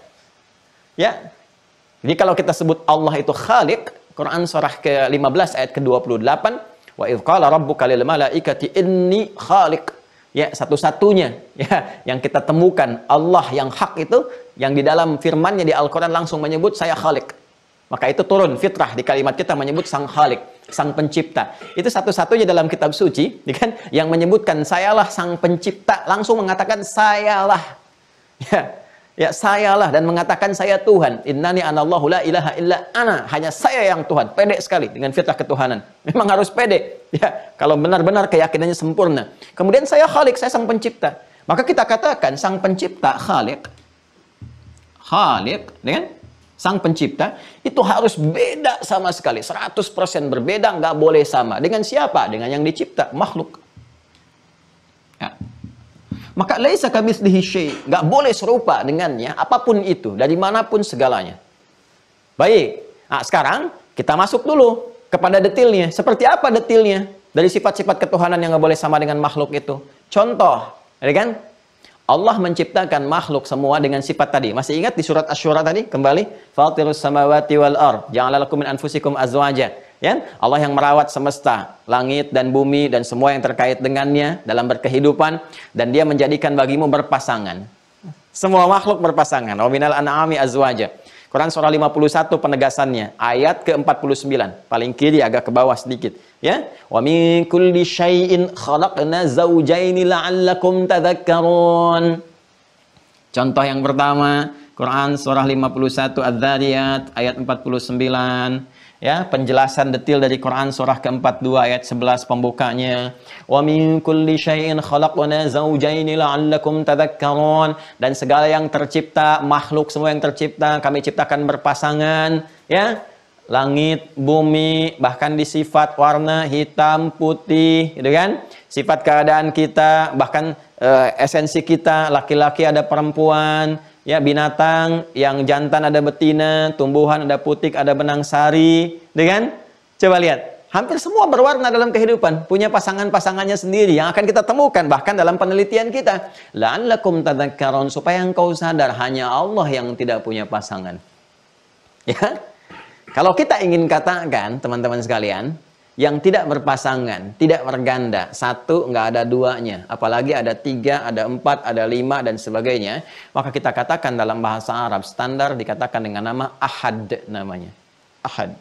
S1: Ya. Jadi kalau kita sebut Allah itu Khaliq, Quran surah ke-15 ayat ke-28, wa idz qala rabbuka lil malaikati inni khaliq. Ya, satu-satunya ya yang kita temukan Allah yang hak itu yang di dalam firman-Nya di Al-Qur'an langsung menyebut saya Khaliq. Maka itu turun fitrah di kalimat kita menyebut sang Khaliq, sang pencipta. Itu satu-satunya dalam kitab suci, ya kan, yang menyebutkan sayalah sang pencipta, langsung mengatakan sayalah. Ya, sayalah, dan mengatakan saya Tuhan. Innani anallahu la ilaha illa ana. Hanya saya yang Tuhan. Pede sekali dengan fitrah ketuhanan. Memang harus pede. Ya, kalau benar-benar keyakinannya sempurna. Kemudian saya Khaliq, saya sang pencipta. Maka kita katakan sang pencipta Khaliq. Khaliq, ya kan? Sang pencipta itu harus beda sama sekali, 100% berbeda, nggak boleh sama. Dengan siapa? Dengan yang dicipta, makhluk. Ya. Maka laisa kamitslihi syai', nggak boleh serupa dengannya apapun itu, dari manapun segalanya. Baik. Sekarang kita masuk dulu kepada detailnya. Seperti apa detailnya dari sifat-sifat ketuhanan yang nggak boleh sama dengan makhluk itu? Contoh, ya kan? Allah menciptakan makhluk semua dengan sifat tadi. Masih ingat di surat Asy-Syura tadi? Kembali, Fatirus samawati wal ard, ja'ala lakum min anfusikum azwaja. Ya, Allah yang merawat semesta, langit dan bumi dan semua yang terkait dengannya dalam berkehidupan, dan Dia menjadikan bagimu berpasangan. Semua makhluk berpasangan. Wa minal an'ami azwaja. Quran surah 51 penegasannya, ayat ke-49, paling kiri agak ke bawah sedikit, ya. Wa min kulli syai'in khalaqna zawjaini la'allakum tadhakkarun. Contoh yang pertama, Quran surah 51 Adz-Dzariyat ayat 49. Ya, penjelasan detail dari Quran surah ke-42 ayat 11 pembukanya. Wa min kulli syai'in khalaqna zawjaini la'allakum tadhakkarun. Dan segala yang tercipta, makhluk semua yang tercipta, kami ciptakan berpasangan, ya. Langit, bumi, bahkan di sifat warna hitam, putih, gitu kan? Sifat keadaan kita, bahkan esensi kita, laki-laki ada perempuan, ya, binatang yang jantan ada betina, tumbuhan ada putik, ada benang sari, dengan coba lihat, hampir semua berwarna dalam kehidupan, punya pasangan-pasangannya sendiri yang akan kita temukan bahkan dalam penelitian kita. La'allakum tadhakkarun, supaya engkau sadar hanya Allah yang tidak punya pasangan. Ya, kalau kita ingin katakan teman-teman sekalian, yang tidak berpasangan, tidak berganda, satu nggak ada duanya, apalagi ada 3, ada 4, ada 5 dan sebagainya, maka kita katakan dalam bahasa Arab standar dikatakan dengan nama ahad, namanya ahad.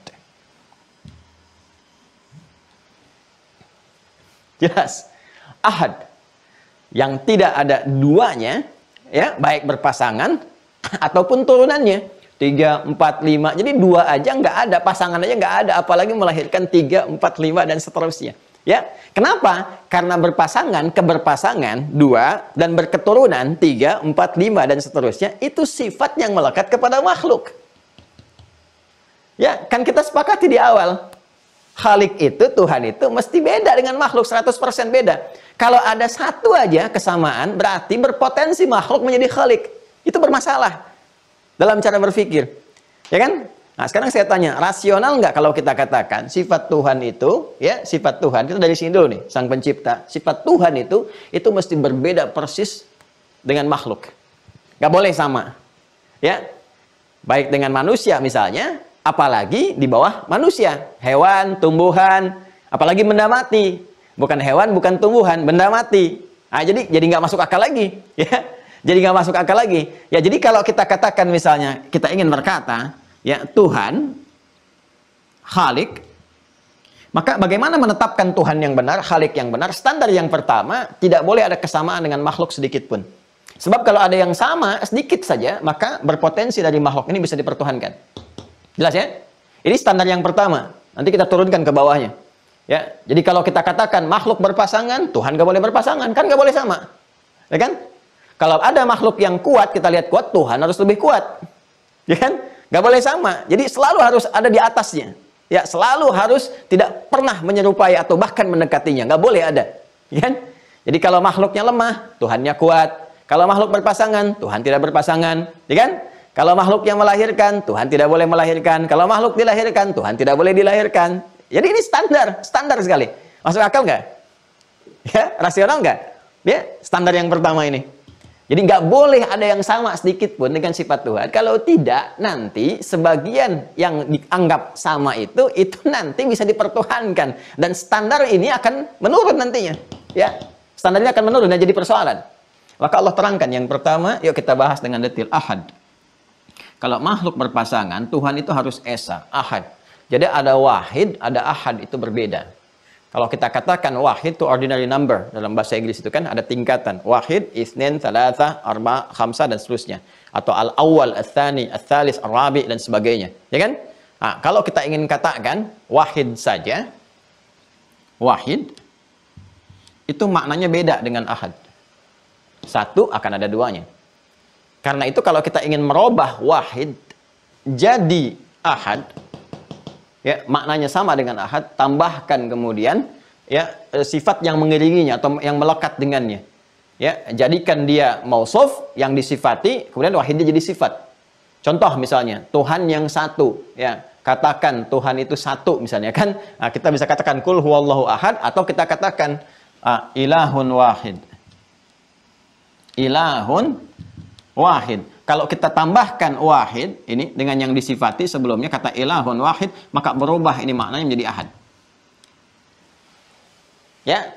S1: Jelas, ahad yang tidak ada duanya, ya, baik berpasangan ataupun turunannya. 3, 4, 5. Jadi 2 aja nggak ada, pasangan aja nggak ada, apalagi melahirkan 3, 4, 5 dan seterusnya. Ya, kenapa? Karena berpasangan, keberpasangan 2 dan berketurunan 3, 4, 5 dan seterusnya itu sifat yang melekat kepada makhluk. Ya, kan kita sepakati di awal. Khalik itu, Tuhan itu mesti beda dengan makhluk, 100% beda. Kalau ada satu aja kesamaan, berarti berpotensi makhluk menjadi khalik. Itu bermasalah dalam cara berpikir, ya kan? Nah, sekarang saya tanya, rasional nggak kalau kita katakan sifat Tuhan itu, ya, sifat Tuhan, kita dari sini dulu nih, Sang Pencipta, sifat Tuhan itu mesti berbeda persis dengan makhluk, nggak boleh sama, ya, baik dengan manusia misalnya, apalagi di bawah manusia, hewan, tumbuhan, apalagi benda mati, bukan hewan, bukan tumbuhan, benda mati. Nah, jadi nggak masuk akal lagi, ya. Jadi nggak masuk akal lagi. Ya, jadi kalau kita katakan misalnya, kita ingin berkata, ya, Tuhan, Khalik, maka bagaimana menetapkan Tuhan yang benar, Khalik yang benar? Standar yang pertama, tidak boleh ada kesamaan dengan makhluk sedikit pun. Sebab kalau ada yang sama, sedikit saja, maka berpotensi dari makhluk ini bisa dipertuhankan. Jelas ya? Ini standar yang pertama. Nanti kita turunkan ke bawahnya. Ya, jadi kalau kita katakan makhluk berpasangan, Tuhan nggak boleh berpasangan, kan nggak boleh sama. Ya kan? Kalau ada makhluk yang kuat, kita lihat kuat, Tuhan harus lebih kuat. Ya kan? Nggak boleh sama. Jadi selalu harus ada di atasnya. Ya, selalu harus tidak pernah menyerupai atau bahkan mendekatinya. Nggak boleh ada. Ya kan? Jadi kalau makhluknya lemah, Tuhannya kuat. Kalau makhluk berpasangan, Tuhan tidak berpasangan. Ya kan? Kalau makhluk yang melahirkan, Tuhan tidak boleh melahirkan. Kalau makhluk dilahirkan, Tuhan tidak boleh dilahirkan. Jadi ini standar sekali. Masuk akal nggak? Ya, rasional nggak? Ya, standar yang pertama ini. Jadi nggak boleh ada yang sama sedikit pun dengan sifat Tuhan. Kalau tidak, nanti sebagian yang dianggap sama itu nanti bisa dipertuhankan. Dan standar ini akan menurun nantinya. Ya, standarnya akan menurun dan jadi persoalan. Maka Allah terangkan yang pertama, yuk kita bahas dengan detail. Ahad. Kalau makhluk berpasangan, Tuhan itu harus esa, ahad. Jadi ada wahid, ada ahad, itu berbeda. Kalau kita katakan wahid itu ordinary number, dalam bahasa Inggris itu kan ada tingkatan. Wahid, itsnain, tsalatsa, arba', khamsah dan seterusnya. Atau al-awwal, ats-tsani, ats-tsalits, ar-rabi' dan sebagainya. Ya kan? Nah, kalau kita ingin katakan wahid saja, wahid itu maknanya beda dengan ahad. Satu akan ada duanya. Karena itu kalau kita ingin merubah wahid jadi ahad, ya, maknanya sama dengan ahad, tambahkan kemudian, ya, sifat yang mengiringinya atau yang melekat dengannya. Ya, jadikan dia mausuf yang disifati, kemudian wahidnya jadi sifat. Contoh misalnya, Tuhan yang satu, ya, katakan Tuhan itu satu misalnya kan. Nah, kita bisa katakan kul huwallahu ahad atau kita katakan ilahun wahid. ilahun wahid. Kalau kita tambahkan wahid ini dengan yang disifati sebelumnya kata ilahun wahid, maka berubah ini maknanya menjadi ahad. Ya.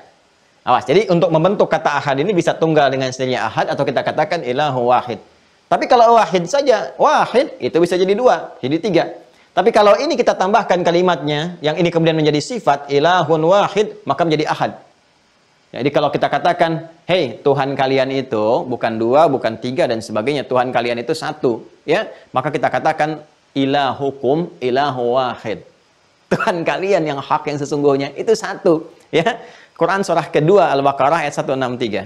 S1: Awas. Jadi untuk membentuk kata ahad ini bisa tunggal dengan sendirinya ahad atau kita katakan ilahu wahid. Tapi kalau wahid saja, wahid itu bisa jadi dua, jadi tiga. Tapi kalau ini kita tambahkan kalimatnya, yang ini kemudian menjadi sifat ilahun wahid, maka menjadi ahad. Jadi kalau kita katakan, hei Tuhan kalian itu bukan dua, bukan tiga dan sebagainya, Tuhan kalian itu satu, ya, maka kita katakan ilahukum ilahu wahid. Tuhan kalian yang hak yang sesungguhnya itu satu, ya. Quran surah kedua Al-Baqarah ayat 163.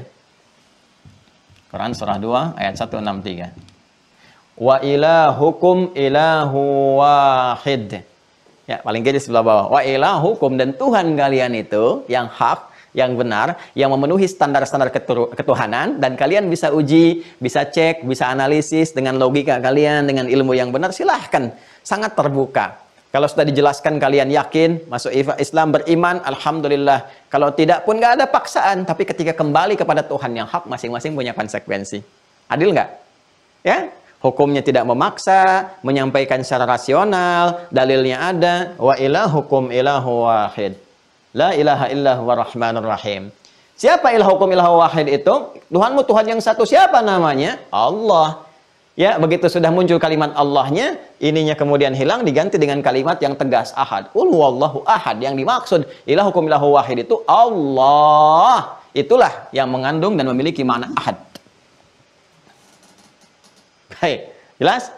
S1: Quran surah 2 ayat 163. Wa ilahukum ilahu wahid. Ya, paling kiri sebelah bawah. Wa ilahukum, dan Tuhan kalian itu yang hak, yang benar, yang memenuhi standar-standar ketuhanan, dan kalian bisa uji, bisa cek, bisa analisis dengan logika kalian, dengan ilmu yang benar, silahkan. Sangat terbuka. Kalau sudah dijelaskan kalian yakin, masuk Islam, beriman, alhamdulillah. Kalau tidak pun nggak ada paksaan. Tapi ketika kembali kepada Tuhan yang hak, masing-masing punya konsekuensi. Adil nggak? Ya, hukumnya tidak memaksa, menyampaikan secara rasional, dalilnya ada. Wa ilahukum ilahu wahid. La ilaha illa huwa rahmanur rahim. Siapa ilahukum ilahu wahid itu? Tuhanmu Tuhan yang satu. Siapa namanya? Allah. Ya, begitu sudah muncul kalimat Allahnya, ininya kemudian hilang, diganti dengan kalimat yang tegas, ahad. Qul huwallahu ahad. Yang dimaksud ilahukum ilahu wahid itu Allah. Itulah yang mengandung dan memiliki makna ahad. Baik, jelas?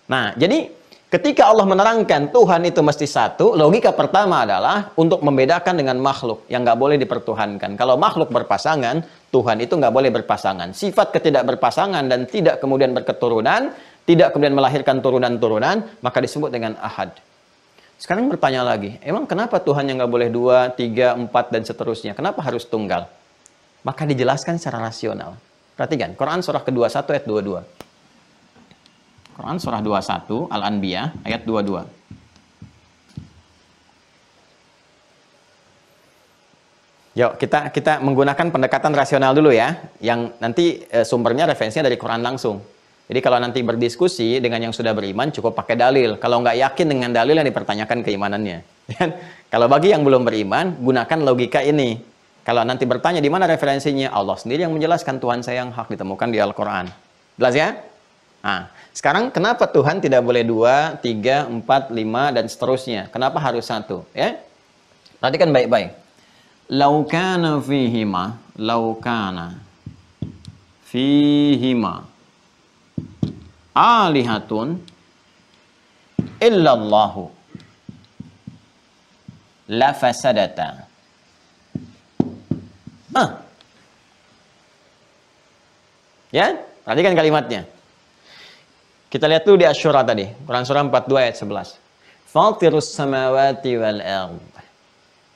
S1: Nah, jadi ketika Allah menerangkan Tuhan itu mesti satu, logika pertama adalah untuk membedakan dengan makhluk yang nggak boleh dipertuhankan. Kalau makhluk berpasangan, Tuhan itu nggak boleh berpasangan. Sifat ketidakberpasangan dan tidak kemudian berketurunan, tidak kemudian melahirkan turunan-turunan, maka disebut dengan ahad. Sekarang bertanya lagi, emang kenapa Tuhan yang nggak boleh 2, 3, 4, dan seterusnya? Kenapa harus tunggal? Maka dijelaskan secara rasional. Perhatikan, Quran surah ke-21 ayat 22. Quran surah 21 Al-Anbiya ayat 22. Yuk, kita menggunakan pendekatan rasional dulu ya, yang nanti sumbernya referensinya dari Quran langsung. Jadi kalau nanti berdiskusi dengan yang sudah beriman, cukup pakai dalil. Kalau nggak yakin dengan dalil, yang dipertanyakan keimanannya. Kalau bagi yang belum beriman, gunakan logika ini. Kalau nanti bertanya di mana referensinya, Allah sendiri yang menjelaskan Tuhan saya yang hak ditemukan di Al-Quran. Jelas ya? Nah, sekarang kenapa Tuhan tidak boleh 2, 3, 4, 5, dan seterusnya? Kenapa harus satu? Ya? Perhatikan baik-baik. Laukana fihima alihatun illallahu la fasadata. Ya, perhatikan kalimatnya. Kita lihat dulu di Asy-Syura tadi, Quran surah 42 ayat 11. Fatirus samawati wal ardh.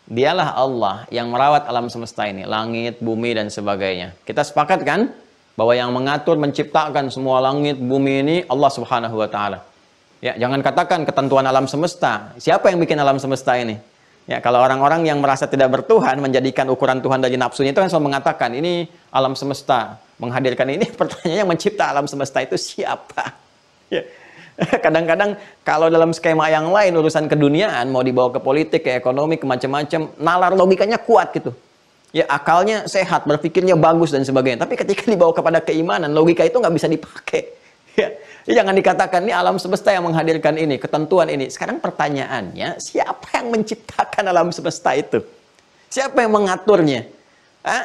S1: Dialah Allah yang merawat alam semesta ini, langit, bumi, dan sebagainya. Kita sepakat kan bahwa yang mengatur, menciptakan semua langit, bumi ini Allah Subhanahu wa Ta'ala. Ya, jangan katakan ketentuan alam semesta. Siapa yang bikin alam semesta ini? Ya, kalau orang-orang yang merasa tidak bertuhan, menjadikan ukuran Tuhan dari nafsunya, itu kan selalu mengatakan ini alam semesta, menghadirkan ini. Pertanyaannya, yang mencipta alam semesta itu siapa? Ya. Kadang-kadang kalau dalam skema yang lain, urusan keduniaan, mau dibawa ke politik, ke ekonomi, ke macam-macam, nalar logikanya kuat gitu. Ya, akalnya sehat, berpikirnya bagus dan sebagainya. Tapi ketika dibawa kepada keimanan, logika itu nggak bisa dipakai. Ya, jangan dikatakan ini alam semesta yang menghadirkan ini, ketentuan ini. Sekarang pertanyaannya, siapa yang menciptakan alam semesta itu? Siapa yang mengaturnya?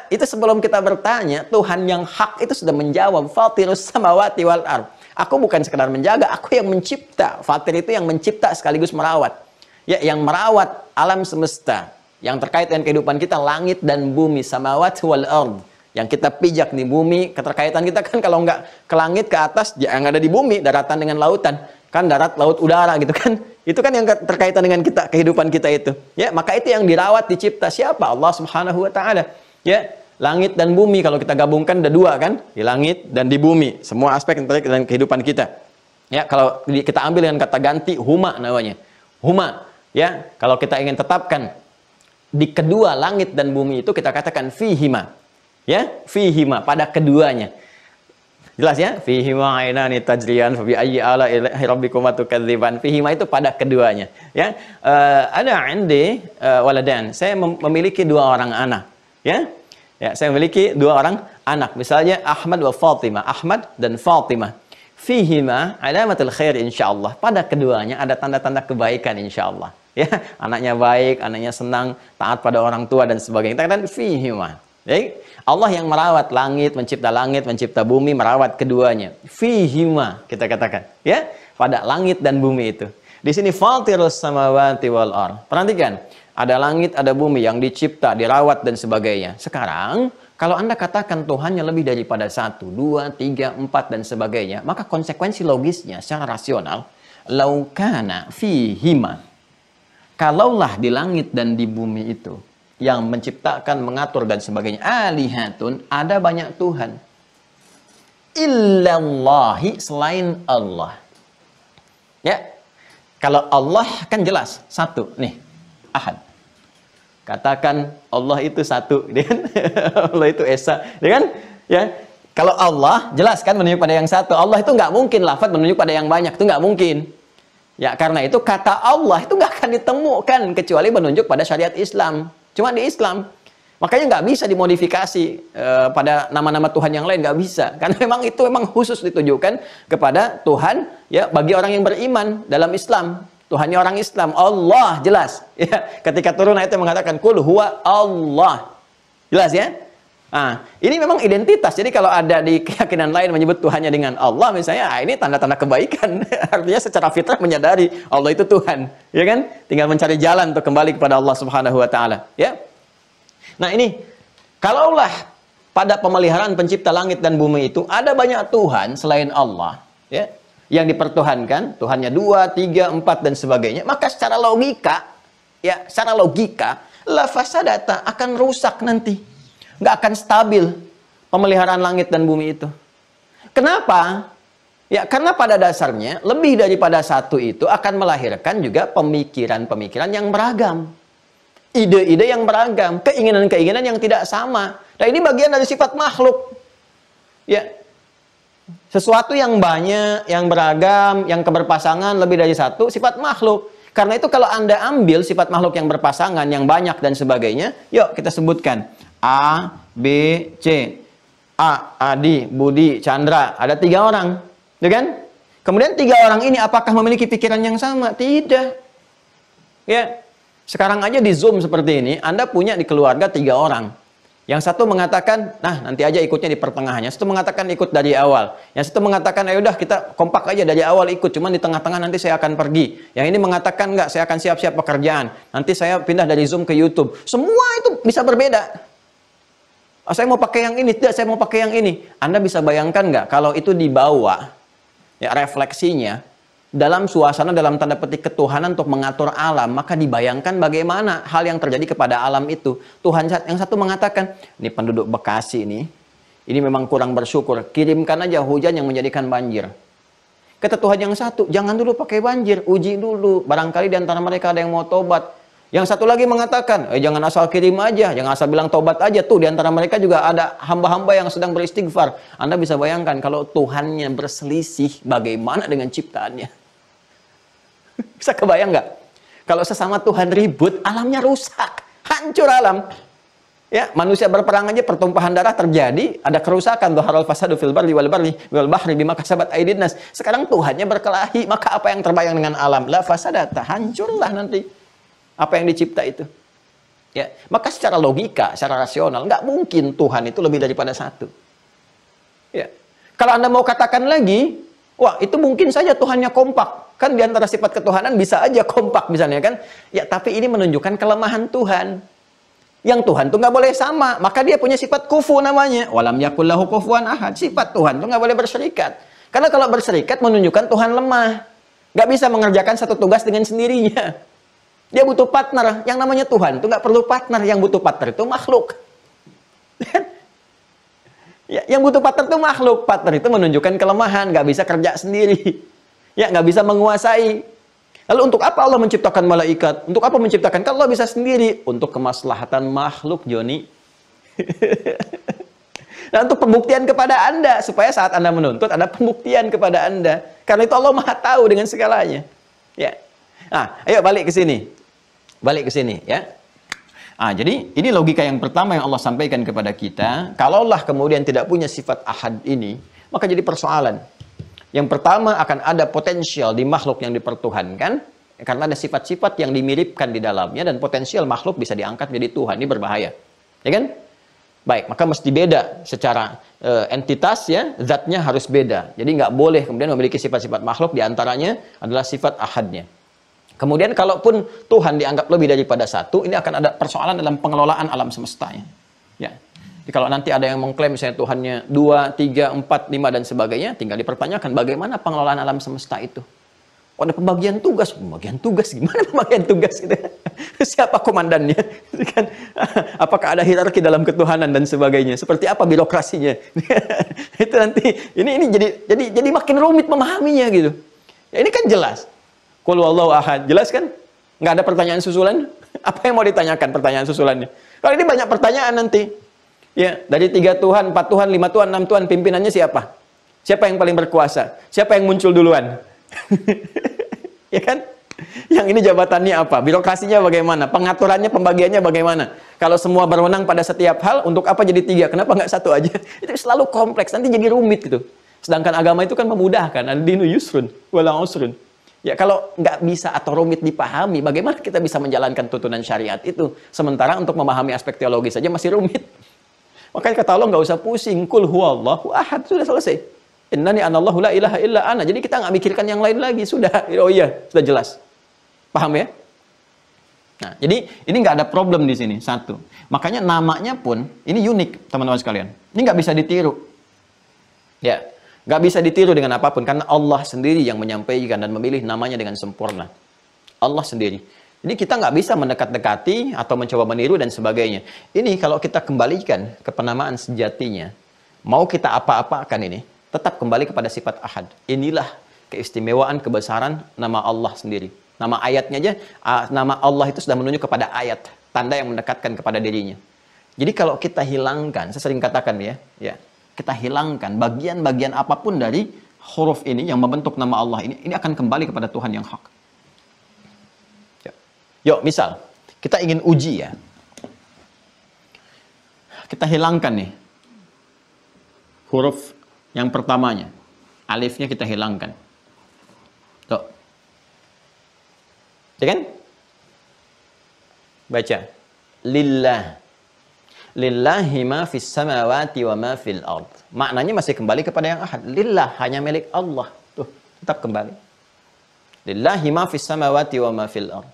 S1: Itu sebelum kita bertanya, Tuhan yang hak itu sudah menjawab, Fatirus samawati wal ardh. Aku bukan sekedar menjaga, aku yang mencipta. Fatir itu yang mencipta sekaligus merawat. Ya, yang merawat alam semesta. Yang terkait dengan kehidupan kita, langit dan bumi. Samawati wal ardh. Yang kita pijak di bumi, keterkaitan kita kan kalau nggak ke langit, ke atas, yang ada di bumi, daratan dengan lautan. Kan darat, laut, udara gitu kan. Itu kan yang terkaitan dengan kita, kehidupan kita itu. Ya, maka itu yang dirawat, dicipta. Siapa? Allah Subhanahu wa Ta'ala. Ya. Langit dan bumi kalau kita gabungkan ada dua kan, di langit dan di bumi, semua aspek yang terkait dengan kehidupan kita. Ya, kalau kita ambil dengan kata ganti huma namanya. Huma, ya. Kalau kita ingin tetapkan di kedua langit dan bumi itu kita katakan fihima. Ya, fihima, pada keduanya. Jelas ya? Fihima ainani tajriyan fa bi ayyi ala'i rabbikuma tukadziban. Fihima itu pada keduanya, ya. Ada indi waladan. Saya memiliki dua orang anak, ya. Ya, saya memiliki dua orang anak. Misalnya Ahmad wa Fatimah, Ahmad dan Fatimah. Fihima alamatul khair insyaallah. Pada keduanya ada tanda-tanda kebaikan insyaallah. Ya, anaknya baik, anaknya senang, taat pada orang tua dan sebagainya. Kita katakan fihima. Baik. Allah yang merawat langit, mencipta bumi, merawat keduanya. Fihima, kita katakan, ya, pada langit dan bumi itu. Di sini fatirus samawati wal ardh. Perhatikan, ada langit, ada bumi yang dicipta, dirawat dan sebagainya. Sekarang, kalau Anda katakan Tuhannya lebih daripada 1, 2, 3, 4 dan sebagainya, maka konsekuensi logisnya secara rasional, laukana fihima. Kalaulah di langit dan di bumi itu yang menciptakan, mengatur dan sebagainya, alihatun, ada banyak Tuhan, illallahi, selain Allah. Ya, kalau Allah kan jelas satu nih, ahad. Katakan Allah itu satu, kan? Allah itu esa, kan? Ya, kalau Allah jelas kan menunjuk pada yang satu. Allah itu nggak mungkin lafaz menunjuk pada yang banyak, itu nggak mungkin. Ya, karena itu kata Allah itu nggak akan ditemukan kecuali menunjuk pada syariat Islam. Cuma di Islam, makanya nggak bisa dimodifikasi pada nama-nama Tuhan yang lain, nggak bisa, karena memang itu memang khusus ditujukan kepada Tuhan, ya, bagi orang yang beriman dalam Islam. Tuhannya orang Islam, Allah, jelas. Ya, ketika turun ayat yang mengatakan kul huwa Allah, jelas ya. Nah, ini memang identitas. Jadi kalau ada di keyakinan lain menyebut Tuhannya dengan Allah, misalnya, ini tanda-tanda kebaikan. Artinya secara fitrah menyadari Allah itu Tuhan, ya kan? Tinggal mencari jalan untuk kembali kepada Allah Subhanahu wa taala, ya. Nah, ini kalaulah pada pemeliharaan pencipta langit dan bumi itu ada banyak Tuhan selain Allah, ya, yang dipertuhankan, Tuhannya 2, 3, 4 dan sebagainya, maka secara logika, ya, secara logika, la fasadata, akan rusak nanti. Nggak akan stabil pemeliharaan langit dan bumi itu. Kenapa? Ya, karena pada dasarnya lebih daripada satu itu akan melahirkan juga pemikiran-pemikiran yang beragam, ide-ide yang beragam, keinginan-keinginan yang tidak sama. Nah, ini bagian dari sifat makhluk. Ya, sesuatu yang banyak, yang beragam, yang keberpasangan lebih dari satu, sifat makhluk. Karena itu kalau Anda ambil sifat makhluk yang berpasangan, yang banyak dan sebagainya, yuk kita sebutkan. A, B, C. A, Adi, Budi, Chandra. Ada 3 orang, ya kan? Kemudian 3 orang ini apakah memiliki pikiran yang sama? Tidak. Ya, sekarang aja di Zoom seperti ini, Anda punya di keluarga 3 orang. Yang satu mengatakan, nah nanti aja ikutnya di pertengahannya. Yang satu mengatakan ikut dari awal. Yang satu mengatakan, ayo udah kita kompak aja dari awal ikut. Cuman di tengah-tengah nanti saya akan pergi. Yang ini mengatakan, enggak, saya akan siap-siap pekerjaan. Nanti saya pindah dari Zoom ke YouTube. Semua itu bisa berbeda. Oh, saya mau pakai yang ini, tidak, saya mau pakai yang ini. Anda bisa bayangkan nggak kalau itu dibawa, ya, refleksinya dalam suasana, dalam tanda petik ketuhanan untuk mengatur alam, maka dibayangkan bagaimana hal yang terjadi kepada alam itu. Tuhan yang satu mengatakan, ini penduduk Bekasi ini memang kurang bersyukur, kirimkan aja hujan yang menjadikan banjir. Kata Tuhan yang satu, jangan dulu pakai banjir, uji dulu, barangkali di antara mereka ada yang mau tobat. Yang satu lagi mengatakan, jangan asal kirim aja, jangan asal bilang tobat aja. Tuh, di antara mereka juga ada hamba-hamba yang sedang beristighfar. Anda bisa bayangkan kalau Tuhannya berselisih, bagaimana dengan ciptaannya? Bisa kebayang nggak? Kalau sesama Tuhan ribut, alamnya rusak, hancur alam. Ya, manusia berperang aja, pertumpahan darah terjadi, ada kerusakan. Dhaharal fasadu fil barri wal bahri bima kasabat aydin nas. Sekarang Tuhannya berkelahi, maka apa yang terbayang dengan alam? La fasadata, hancurlah nanti apa yang dicipta itu. Ya, maka secara logika, secara rasional, nggak mungkin Tuhan itu lebih daripada satu. Ya. Kalau Anda mau katakan lagi, wah, itu mungkin saja Tuhannya kompak. Kan di antara sifat ketuhanan bisa aja kompak misalnya kan. Ya, tapi ini menunjukkan kelemahan Tuhan. Yang Tuhan tuh nggak boleh sama. Maka dia punya sifat kufu namanya. Walam yakul lahu kufuwan ahad. Sifat Tuhan tuh nggak boleh berserikat. Karena kalau berserikat menunjukkan Tuhan lemah. Nggak bisa mengerjakan satu tugas dengan sendirinya. Dia butuh partner. Yang namanya Tuhan itu nggak perlu partner. Yang butuh partner itu makhluk. Ya, yang butuh partner itu makhluk. Partner itu menunjukkan kelemahan. Nggak bisa kerja sendiri. Ya, nggak bisa menguasai. Lalu untuk apa Allah menciptakan malaikat? Untuk apa menciptakan? Kalau Allah bisa sendiri. Untuk kemaslahatan makhluk, Joni.
S2: Dan untuk pembuktian kepada Anda, supaya saat Anda menuntut, ada pembuktian kepada Anda. Karena itu Allah Maha tahu dengan segalanya. Ya. Nah, ayo balik ke sini. Balik ke sini, ya. Jadi ini logika yang pertama yang Allah sampaikan kepada kita. Kalaulah kemudian tidak punya sifat ahad ini, maka jadi persoalan. Yang pertama, akan ada potensial di makhluk yang dipertuhankan, karena ada sifat-sifat yang dimiripkan di dalamnya, dan potensial makhluk bisa diangkat menjadi Tuhan. Ini berbahaya. Ya kan? Baik, maka mesti beda secara entitas, ya, zatnya harus beda. Jadi nggak boleh kemudian memiliki sifat-sifat makhluk, diantaranya adalah sifat ahadnya. Kemudian kalaupun Tuhan dianggap lebih daripada satu, ini akan ada persoalan dalam pengelolaan alam semestanya. Ya. Jadi kalau nanti ada yang mengklaim misalnya Tuhannya 2, 3, 4, 5 dan sebagainya, tinggal dipertanyakan bagaimana pengelolaan alam semesta itu. Ada pembagian tugas gimana pembagian tugas itu? Siapa komandannya? Kan? Apakah ada hierarki dalam ketuhanan dan sebagainya? Seperti apa birokrasinya? Itu nanti ini jadi makin rumit memahaminya gitu. Ya ini kan jelas. Qul huwallahu ahad, jelas kan? Nggak ada pertanyaan susulan. Apa yang mau ditanyakan pertanyaan susulannya? Kalau ini banyak pertanyaan nanti. Ya, dari 3 Tuhan, 4 Tuhan, 5 Tuhan, 6 Tuhan, pimpinannya siapa? Siapa yang paling berkuasa? Siapa yang muncul duluan? Ya kan? Yang ini jabatannya apa? Birokrasinya bagaimana? Pengaturannya, pembagiannya bagaimana? Kalau semua berwenang pada setiap hal, untuk apa jadi 3? Kenapa nggak 1 aja? Itu selalu kompleks, nanti jadi rumit gitu. Sedangkan agama itu kan memudahkan. Ad-dinu yusrun wala usrun. Ya kalau nggak bisa atau rumit dipahami, bagaimana kita bisa menjalankan tuntunan syariat itu? Sementara untuk memahami aspek teologi saja masih rumit. Makanya kata Allah nggak usah pusing. Qul huwallahu ahad, sudah selesai. Innani anallahu la ilaha illa ana. Jadi kita nggak mikirkan yang lain lagi. Sudah, oh iya, sudah jelas. Paham ya? Nah, jadi ini nggak ada problem di sini. Satu. Makanya namanya pun ini unik, teman-teman sekalian. Ini nggak bisa ditiru. Ya. Gak bisa ditiru dengan apapun, karena Allah sendiri yang menyampaikan dan memilih namanya dengan sempurna. Allah sendiri. Jadi kita nggak bisa mendekat-dekati atau mencoba meniru dan sebagainya. Ini kalau kita kembalikan ke penamaan sejatinya, mau kita apa-apakan ini, tetap kembali kepada sifat ahad. Inilah keistimewaan kebesaran nama Allah sendiri. Nama ayatnya aja, nama Allah itu sudah menunjuk kepada ayat, tanda yang mendekatkan kepada dirinya. Jadi kalau kita hilangkan, saya sering katakan ya, kita hilangkan bagian-bagian apapun dari huruf ini yang membentuk nama Allah ini akan kembali kepada Tuhan yang hak. Yuk, misal kita ingin uji ya. Kita hilangkan nih huruf yang pertamanya. Alifnya kita hilangkan. Tuh. Ya kan? Baca. Lillah. Lillahi ma fis samawati wa ma fil ard. Maknanya masih kembali kepada yang ahad. Lillah, hanya milik Allah. Tuh, tetap kembali. Lillahi ma fis samawati wa ma fil ard.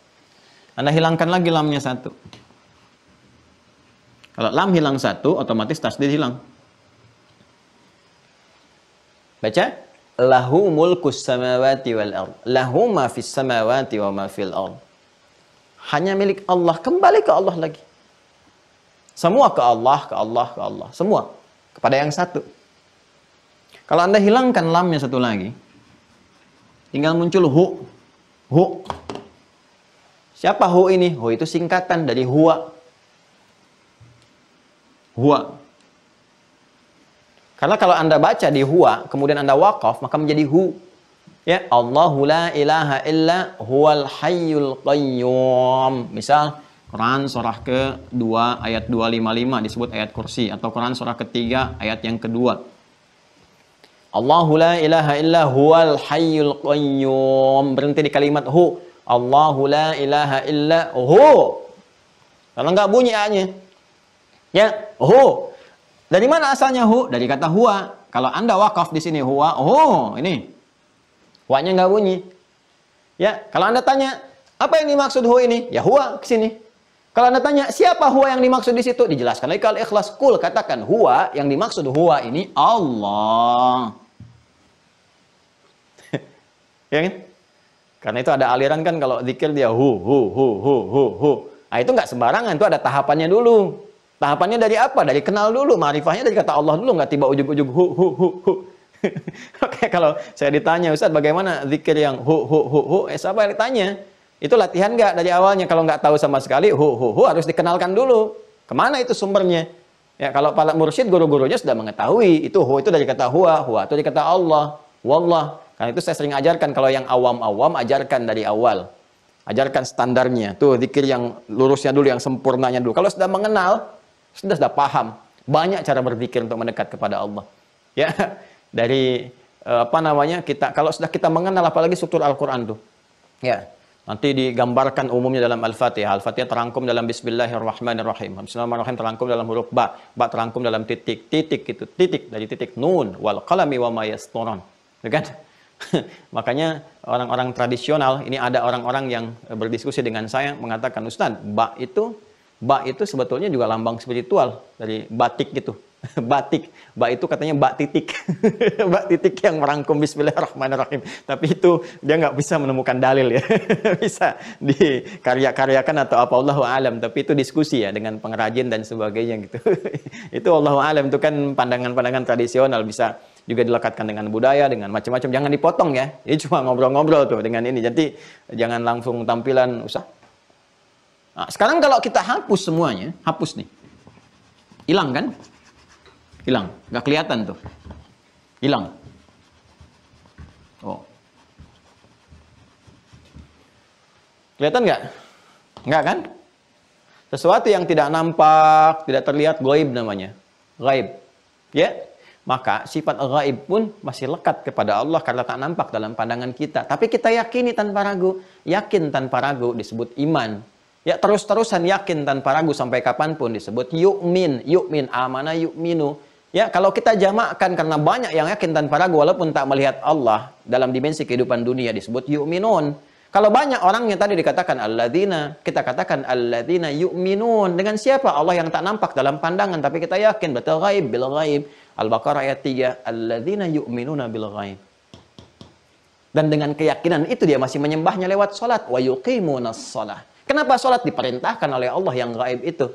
S2: Anda hilangkan lagi lamnya 1. Kalau lam hilang 1, otomatis tasdid hilang. Baca. Lahu mulkus samawati wal ard. Lahu ma fis samawati wa ma fil ard. Hanya milik Allah. Kembali ke Allah lagi. Semua ke Allah, ke Allah, ke Allah. Semua. Kepada yang satu. Kalau Anda hilangkan lamnya 1 lagi, tinggal muncul hu. Hu. Siapa hu ini? Hu itu singkatan dari huwa. Huwa. Karena kalau Anda baca di huwa, kemudian Anda waqaf, maka menjadi hu. Ya, Allahu la ilaha illa huwal hayyul qayyum. Misal, Quran surah ke-2 ayat 255 disebut ayat kursi, atau Quran surah ke-3 ayat yang kedua. Allahu la ilaha illa huwal hayyul qayyum. Berhenti di kalimat hu. Allahu la ilaha illa hu. Kalau nggak bunyi A-nya. Ya, hu. Dari mana asalnya hu? Dari kata huwa. Kalau Anda wakaf di sini huwa, oh, ini. Huwa-nya nggak bunyi. Ya, kalau Anda tanya, apa yang dimaksud hu ini? Ya huwa ke sini. Kalau Anda tanya, siapa huwa yang dimaksud di situ? Dijelaskan lagi kalau ikhlas. Kul, katakan huwa, yang dimaksud huwa ini Allah. Ya kan? Karena itu ada aliran kan kalau zikir dia hu. Nah, itu nggak sembarangan, itu ada tahapannya dulu. Tahapannya dari apa? Dari kenal dulu, ma'rifahnya dari kata Allah dulu, nggak tiba ujung-ujung hu. Oke, kalau saya ditanya, Ustaz bagaimana zikir yang hu, siapa yang ditanya? Itu latihan nggak dari awalnya? Kalau nggak tahu sama sekali, hu harus dikenalkan dulu. Kemana itu sumbernya? Ya, kalau para mursyid guru-gurunya sudah mengetahui itu hu itu dari kata huwa itu dari kata Allah, wallah. Karena itu saya sering ajarkan kalau yang awam-awam ajarkan dari awal. Ajarkan standarnya. Tuh zikir yang lurusnya dulu, yang sempurnanya dulu. Kalau sudah mengenal, sudah paham. Banyak cara berzikir untuk mendekat kepada Allah. Ya, dari apa namanya? Kalau sudah kita mengenal apalagi struktur Al-Qur'an tuh. Ya. Nanti digambarkan umumnya dalam Al-Fatihah. Al-Fatihah terangkum dalam Bismillahirrahmanirrahim. Bismillahirrahmanirrahim terangkum dalam huruf ba. Ba terangkum dalam titik. Titik itu titik dari titik nun wal qalami wa ma yasturun. Ya kan? Makanya orang-orang tradisional ini ada orang-orang yang berdiskusi dengan saya mengatakan, Ustaz, ba itu sebetulnya juga lambang spiritual dari batik gitu. Batik, ba itu katanya bak titik. Bak titik yang merangkum Bismillahirrahmanirrahim. Tapi itu dia nggak bisa menemukan dalil ya. Bisa dikarya-karyakan atau apa, Allahu alam. Tapi itu diskusi ya dengan pengrajin dan sebagainya gitu. Itu Allahu alam, itu kan pandangan-pandangan tradisional, bisa juga dilekatkan dengan budaya, dengan macam-macam. Jangan dipotong ya. Ini cuma ngobrol-ngobrol tuh dengan ini. Jadi jangan langsung tampilan usah. Nah, sekarang kalau kita hapus semuanya, hapus nih. Hilang kan? Hilang, nggak kelihatan tuh. Hilang. Oh. Kelihatan nggak? Nggak kan? Sesuatu yang tidak nampak, tidak terlihat, gaib namanya. Gaib. Ya? Maka sifat gaib pun masih lekat kepada Allah karena tak nampak dalam pandangan kita. Tapi kita yakini tanpa ragu. Yakin tanpa ragu disebut iman. Ya, terus-terusan yakin tanpa ragu sampai kapanpun disebut yu'min. Yu'min, amana yu'minu. Ya, kalau kita jamakkan karena banyak yang yakin tanpa ragu walaupun tak melihat Allah dalam dimensi kehidupan dunia disebut yu'minun. Kalau banyak orangnya tadi dikatakan alladzina, kita katakan alladzina yu'minun. Dengan siapa? Allah yang tak nampak dalam pandangan tapi kita yakin, betul, ghaib, bil ghaib. Al-Baqarah ayat 3, alladzina yu'minuna bil ghaib. Dan dengan keyakinan itu dia masih menyembahnya lewat salat, wa yuqimunas shalah. Kenapa salat diperintahkan oleh Allah yang gaib itu?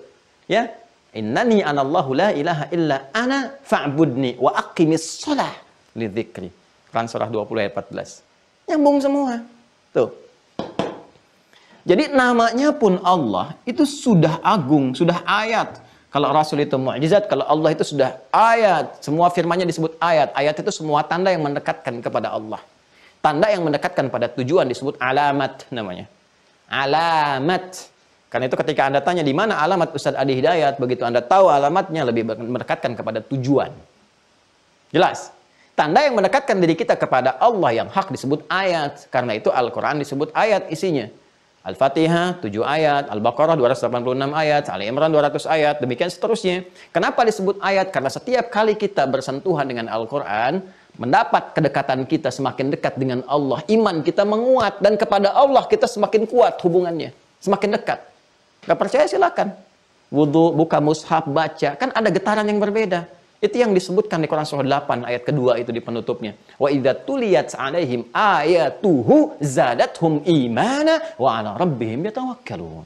S2: Ya, innani anallahu la ilaha illa ana fa'budni wa aqimis shalah li dzikri. Quran surah 20 ayat 14. Nyambung semua. Tuh. Jadi namanya pun Allah itu sudah agung, sudah ayat. Kalau Rasul itu mukjizat, kalau Allah itu sudah ayat. Semua firman-Nya disebut ayat. Ayat itu semua tanda yang mendekatkan kepada Allah. Tanda yang mendekatkan pada tujuan disebut alamat namanya. Alamat. Karena itu ketika Anda tanya di mana alamat Ustaz Adi Hidayat, begitu Anda tahu alamatnya lebih mendekatkan kepada tujuan. Jelas? Tanda yang mendekatkan diri kita kepada Allah yang hak disebut ayat. Karena itu Al-Quran disebut ayat isinya. Al-Fatihah 7 ayat, Al-Baqarah 286 ayat, Ali Imran 200 ayat, demikian seterusnya. Kenapa disebut ayat? Karena setiap kali kita bersentuhan dengan Al-Quran, mendapat kedekatan kita semakin dekat dengan Allah. Iman kita menguat dan kepada Allah kita semakin kuat hubungannya. Semakin dekat. Gak percaya silakan. Wudu, buka mushaf, baca. Kan ada getaran yang berbeda. Itu yang disebutkan di Quran surah 8 ayat kedua itu di penutupnya. Wa idza tuliyat 'alaihim ayatuhu zadathum imana wa 'ala rabbihim yatawakkalun.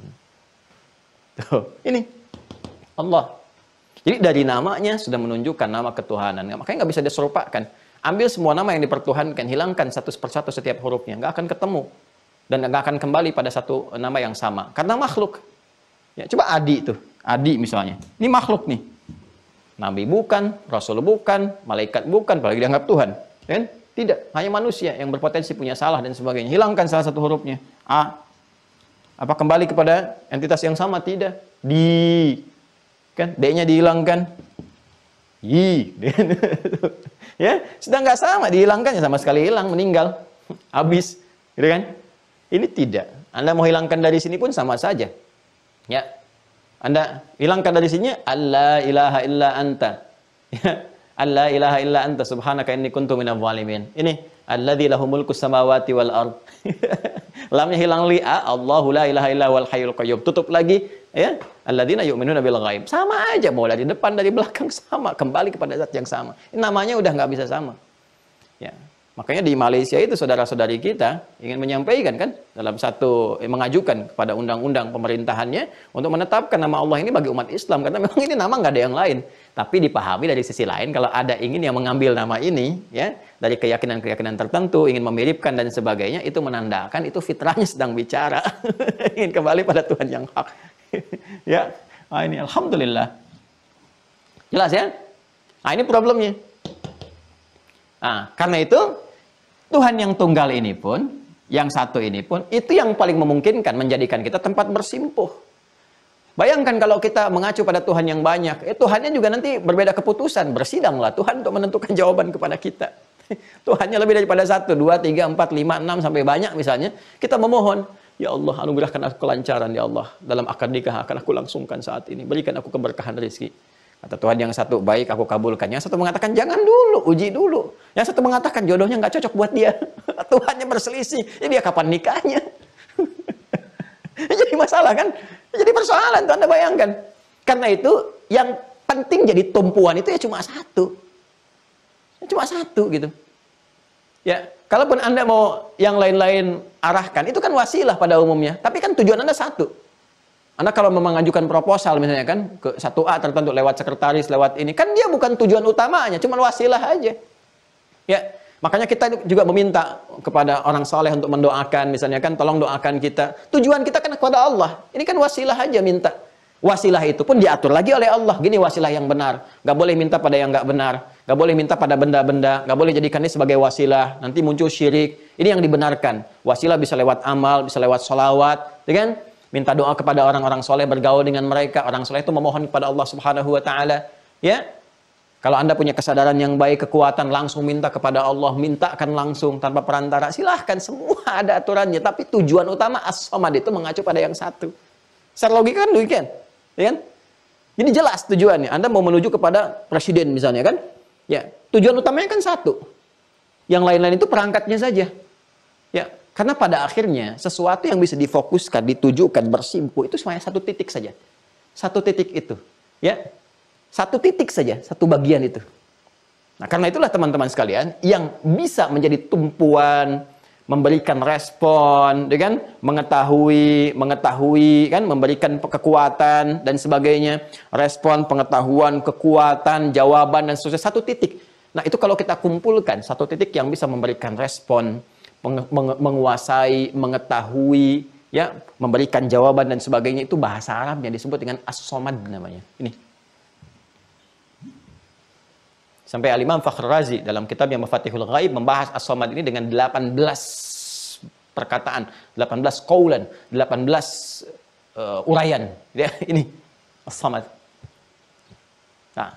S2: Tuh, ini Allah. Jadi dari namanya sudah menunjukkan nama ketuhanan. Makanya nggak bisa diserupakan. Ambil semua nama yang dipertuhankan, hilangkan satu persatu setiap hurufnya, nggak akan ketemu dan nggak akan kembali pada satu nama yang sama. Karena makhluk. Ya, coba Adi itu, Adi misalnya. Ini makhluk nih. Nabi bukan, Rasul bukan, malaikat bukan, apalagi dianggap Tuhan. Kan? Tidak, hanya manusia yang berpotensi punya salah dan sebagainya. Hilangkan salah satu hurufnya. A. Apa kembali kepada entitas yang sama? Tidak. Di. Kan? D-nya dihilangkan. I. Ya, sudah nggak sama, dihilangkan ya sama sekali hilang, meninggal. Habis. Gitu kan? Ini tidak. Anda mau hilangkan dari sini pun sama saja. Ya. Anda hilangkan dari sini alla ilaha illa anta. Ya. Alla ilaha illa anta subhanaka inni kuntu minadh dhalimin. Ini alladzi lahu mulkus samawati wal ard. Lamnya hilang li a, Allahu la ilaha illa wal hayyul qayyum. Tutup lagi ya. Alladzina yu'minuna bil ghaib. Sama aja, mau dari depan dari belakang sama, kembali kepada zat yang sama. Ini namanya udah nggak bisa sama. Ya. Makanya di Malaysia itu saudara-saudari kita ingin menyampaikan kan dalam satu mengajukan kepada undang-undang pemerintahannya untuk menetapkan nama Allah ini bagi umat Islam karena memang ini nama nggak ada yang lain. Tapi dipahami dari sisi lain kalau ada ingin yang mengambil nama ini ya dari keyakinan-keyakinan tertentu ingin memiripkan dan sebagainya itu menandakan itu fitrahnya sedang bicara ingin kembali pada Tuhan yang hak. Ya, ini alhamdulillah. Jelas ya? Nah, ini problemnya. Nah, karena itu Tuhan yang tunggal ini pun, yang satu ini pun, itu yang paling memungkinkan menjadikan kita tempat bersimpuh. Bayangkan kalau kita mengacu pada Tuhan yang banyak, Tuhannya juga nanti berbeda keputusan. Bersidanglah Tuhan untuk menentukan jawaban kepada kita. Tuhannya lebih daripada 1, 2, 3, 4, 5, 6, sampai banyak misalnya. Kita memohon, ya Allah, anugerahkan aku kelancaran, ya Allah. Dalam akad nikah akan aku langsungkan saat ini. Berikan aku keberkahan rezeki. Kata Tuhan yang satu, baik aku kabulkan. Yang satu mengatakan, jangan dulu, uji dulu. Yang satu mengatakan, jodohnya nggak cocok buat dia. Tuhannya berselisih. Jadi dia kapan nikahnya? Jadi masalah kan? Jadi persoalan tuh, Anda bayangkan. Karena itu, yang penting jadi tumpuan itu ya cuma satu. Cuma satu gitu. Ya, kalaupun Anda mau yang lain-lain arahkan, itu kan wasilah pada umumnya. Tapi kan tujuan Anda satu. Anda kalau mengajukan proposal misalnya kan, ke 1A tertentu lewat sekretaris, lewat ini, kan dia bukan tujuan utamanya, cuma wasilah aja. Ya, makanya kita juga meminta kepada orang soleh untuk mendoakan, misalnya kan, tolong doakan kita. Tujuan kita kan kepada Allah. Ini kan wasilah aja minta. Wasilah itu pun diatur lagi oleh Allah. Gini wasilah yang benar. Gak boleh minta pada yang gak benar. Gak boleh minta pada benda-benda. Gak boleh jadikan ini sebagai wasilah. Nanti muncul syirik. Ini yang dibenarkan. Wasilah bisa lewat amal, bisa lewat sholawat. Ya kan? Minta doa kepada orang-orang soleh, bergaul dengan mereka. Orang soleh itu memohon kepada Allah Subhanahu Wa Taala. Ya, kalau Anda punya kesadaran yang baik, kekuatan, langsung minta kepada Allah. Mintakan langsung tanpa perantara. Silahkan, semua ada aturannya. Tapi tujuan utama As-Samad itu mengacu pada yang satu. Secara logika kan demikian. Ya kan? Jadi jelas tujuannya. Anda mau menuju kepada presiden misalnya kan? Ya, tujuan utamanya kan satu. Yang lain-lain itu perangkatnya saja. Ya, karena pada akhirnya sesuatu yang bisa difokuskan, ditujukan, bersimpuh itu semuanya satu titik saja. Satu titik itu. Ya. Satu titik saja, satu bagian itu. Nah, karena itulah teman-teman sekalian yang bisa menjadi tumpuan, memberikan respon, ya kan? Mengetahui kan, memberikan kekuatan dan sebagainya, respon, pengetahuan, kekuatan, jawaban dan seterusnya, satu titik. Nah, itu kalau kita kumpulkan satu titik yang bisa memberikan respon, menguasai, mengetahui, ya, memberikan jawaban dan sebagainya, itu bahasa Arabnya disebut dengan As-Samad namanya. Ini. Sampai Al-Imam Fakhr Razi dalam kitabnya Mafatihul Ghaib membahas As-Samad ini dengan 18 perkataan, 18 qaulan, 18 uraian. Ya, ini As-Samad. Nah,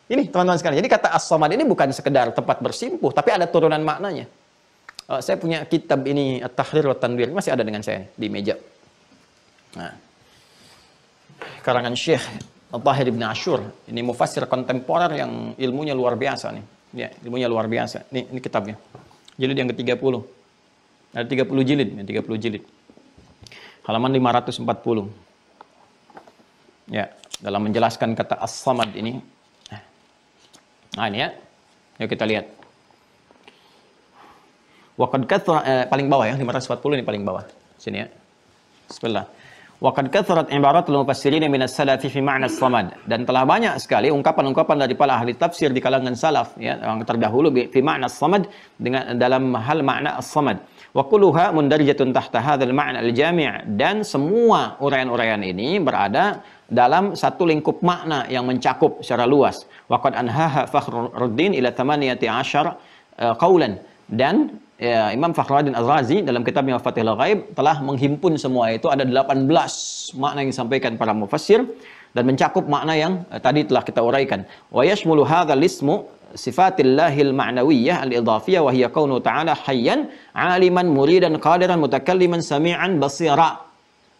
S2: ini teman-teman sekalian. Jadi kata As-Samad ini bukan sekedar tempat bersimpuh, tapi ada turunan maknanya. Saya punya kitab ini At-Tahrir wa Tanwir, masih ada dengan saya di meja. Nah, karangan Syekh Tahir Ibn Ashur, ini mufassir kontemporer yang ilmunya luar biasa nih. Ya, ilmunya luar biasa. Ini kitabnya. Jilid yang ke-30. Ada 30 jilid, 30 jilid. Halaman 540. Ya, dalam menjelaskan kata As-Samad ini. Nah, ini ya. Yuk kita lihat. Waqad kathura, paling bawah ya, 540 ini paling bawah. Sini ya. Bismillah. Waqad kathurat ibaratul mufassirin min as-salafi fi ma'na as-samad, dan telah banyak sekali ungkapan-ungkapan dari para ahli tafsir di kalangan salaf ya, yang terdahulu fi ma'na as-samad, dengan dalam hal makna as-samad. Wa kulluha mundarijatun tahta hadzal ma'na al-jami', dan semua uraian-uraian ini berada dalam satu lingkup makna yang mencakup secara luas. Waqad anhaha Fakhruddin ila 18 qaulan, dan ya, Imam Fakhruddin Az-Razi dalam kitabnya Mafatihul Ghaib telah menghimpun semua itu, ada 18 makna yang disampaikan para mufassir dan mencakup makna yang tadi telah kita uraikan. Wa yashmulu hadzal ismu sifatillahil ma'nawiyyah al-idhafiyah wa hiya kaunu ta'ala hayyan 'aliman muridan qadiran mutakalliman sami'an basira.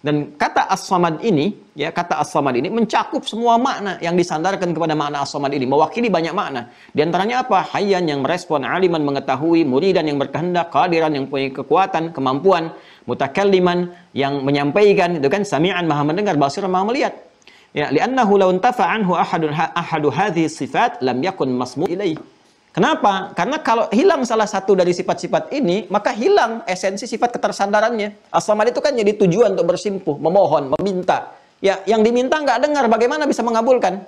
S2: Dan kata As-Samad ini, ya, kata As-Samad ini mencakup semua makna yang disandarkan kepada makna As-Samad ini, mewakili banyak makna. Di antaranya apa? Hayyan yang merespon, aliman mengetahui, muridan yang berkehendak, qadiran yang punya kekuatan, kemampuan, mutakalliman yang menyampaikan, itu kan, sami'an maha mendengar, basiran maha melihat. Ya, li'annahu law intafa anhu ahadu hadhihi sifat lam yakun masmu ilaih. Kenapa? Karena kalau hilang salah satu dari sifat-sifat ini, maka hilang esensi sifat ketersandarannya. As-Samad itu kan jadi tujuan untuk bersimpuh, memohon, meminta. Ya, yang diminta nggak dengar, bagaimana bisa mengabulkan?